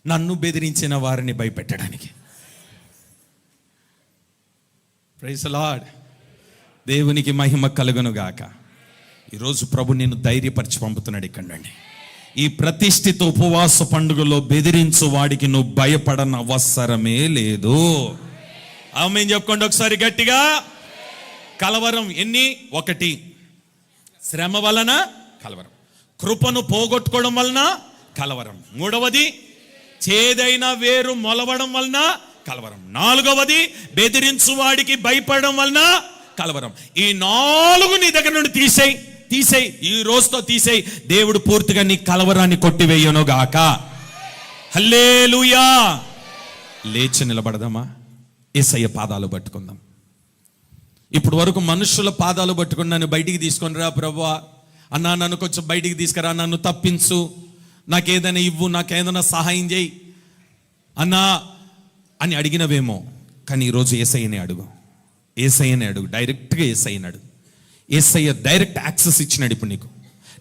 నన్ను బెదిరించిన వారిని భయపెట్టడానికి. Praise the Lord. దేవునికి మహిమ కలుగును గాక. ఈరోజు ప్రభు నిన్ను ధైర్యపరిచి పంపుతున్నాడు ఇక్కడండి. ఈ ప్రతిష్ఠిత ఉపవాస పండుగలో బెదిరించు వాడికి నువ్వు భయపడన అవసరమే లేదు. ఆమేన్ చెప్పుకోండి ఒకసారి గట్టిగా. కలవరం ఎన్ని? 1, శ్రమ వలన కలవరం. కృపను పోగొట్టుకోవడం వలన కలవరం. 3వది, చేదైన వేరు మొలవడం వలన కలవరం. 4వది, బెదిరించు వాడికి భయపడడం వలన కలవరం. ఈ 4 నీ దగ్గర నుండి తీసేయి. ఈ రోజుతో తీసేయి. దేవుడు పూర్తిగా నీ కలవరాన్ని కొట్టివేయను గాక. హల్లెలూయా. లేచి నిలబడదామా? యేసయ్య పాదాలు పట్టుకుందాం. ఇప్పుడు వరకు మనుషుల పాదాలు పట్టుకుని నన్ను బయటికి తీసుకొని రా ప్రభువా, అన్నా నన్ను కొంచెం బయటికి తీసుకురా, నన్ను తప్పించు, నాకేదైనా ఇవ్వు, నాకేదైనా సహాయం చేయి అన్నా అని అడిగినవేమో. కానీ ఈరోజు యేసయ్యనే అడుగు. డైరెక్ట్గా యేసయ్యని అడుగు. యేసయ్య డైరెక్ట్ యాక్సెస్ ఇచ్చినాడు. ఇప్పుడు నీకు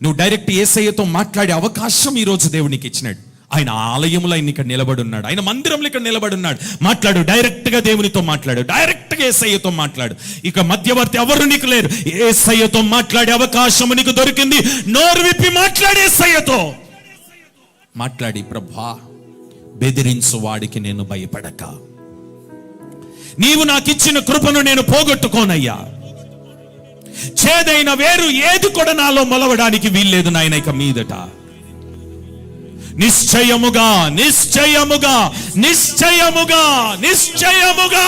నువ్వు డైరెక్ట్ యేసయ్యతో మాట్లాడే అవకాశం ఈరోజు దేవునికి ఇచ్చినాడు. ఆయన ఆలయంలో ఆయన ఇక్కడ నిలబడి ఉన్నాడు, ఆయన మందిరంలో ఇక్కడ నిలబడి ఉన్నాడు. మాట్లాడు, డైరెక్ట్గా దేవునితో మాట్లాడు, డైరెక్ట్గా యేసయ్యతో మాట్లాడు. ఇక మధ్యవర్తి ఎవరు నీకు లేరు. యేసయ్యతో మాట్లాడే అవకాశం నీకు దొరికింది. నోరు విప్పి మాట్లాడే యేసయ్యతో మాట్లాడి, ప్రభా బెదిరించు వాడికి నేను భయపడక, నీవు నాకు ఇచ్చిన కృపను నేను పోగొట్టుకోనయ్యా. చేదైన వేరు ఏది కూడా నాలో మొలవడానికి వీల్లేదు నాయన ఇక మీదట. నిశ్చయముగా నిశ్చయముగా నిశ్చయముగా నిశ్చయముగా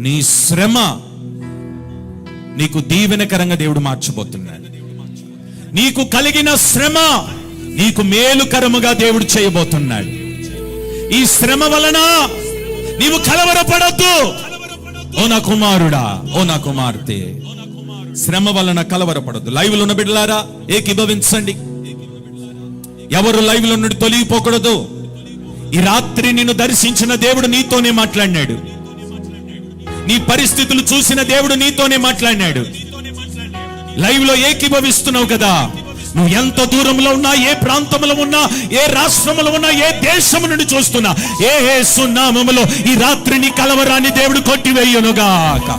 నీ శ్రమ నీకు దీవెనకరంగా దేవుడు మార్చబోతున్నాడు. నీకు కలిగిన శ్రమ నీకు మేలుకరముగా దేవుడు చేయబోతున్నాడు. ఈ శ్రమ వలన నీవు కలవరపడద్దు. ఓ నా కుమారుడా, ఓ నా కుమార్తె, శ్రమ వలన కలవరపడద్దు. లైవ్ లో ఉన్న బిడ్డలారా ఏకీభవించండి. ఎవరు లైవ్ లో నుండి తొలగిపోకూడదు. ఈ రాత్రి నిన్ను దర్శించిన దేవుడు నీతోనే మాట్లాడినాడు. నీ పరిస్థితులు చూసిన దేవుడు నీతోనే మాట్లాడినాడు. లైవ్ లో ఏకీభవిస్తున్నావు కదా. నువ్వు ఎంత దూరంలో ఉన్నా, ఏ ప్రాంతంలో ఉన్నా, ఏ రాష్ట్రంలో ఉన్నా, ఏ దేశం నుండి చూస్తున్నా, యేసు నామములో ఈ రాత్రి నీ కలవరాన్ని దేవుడు కొట్టివేయునుగాక.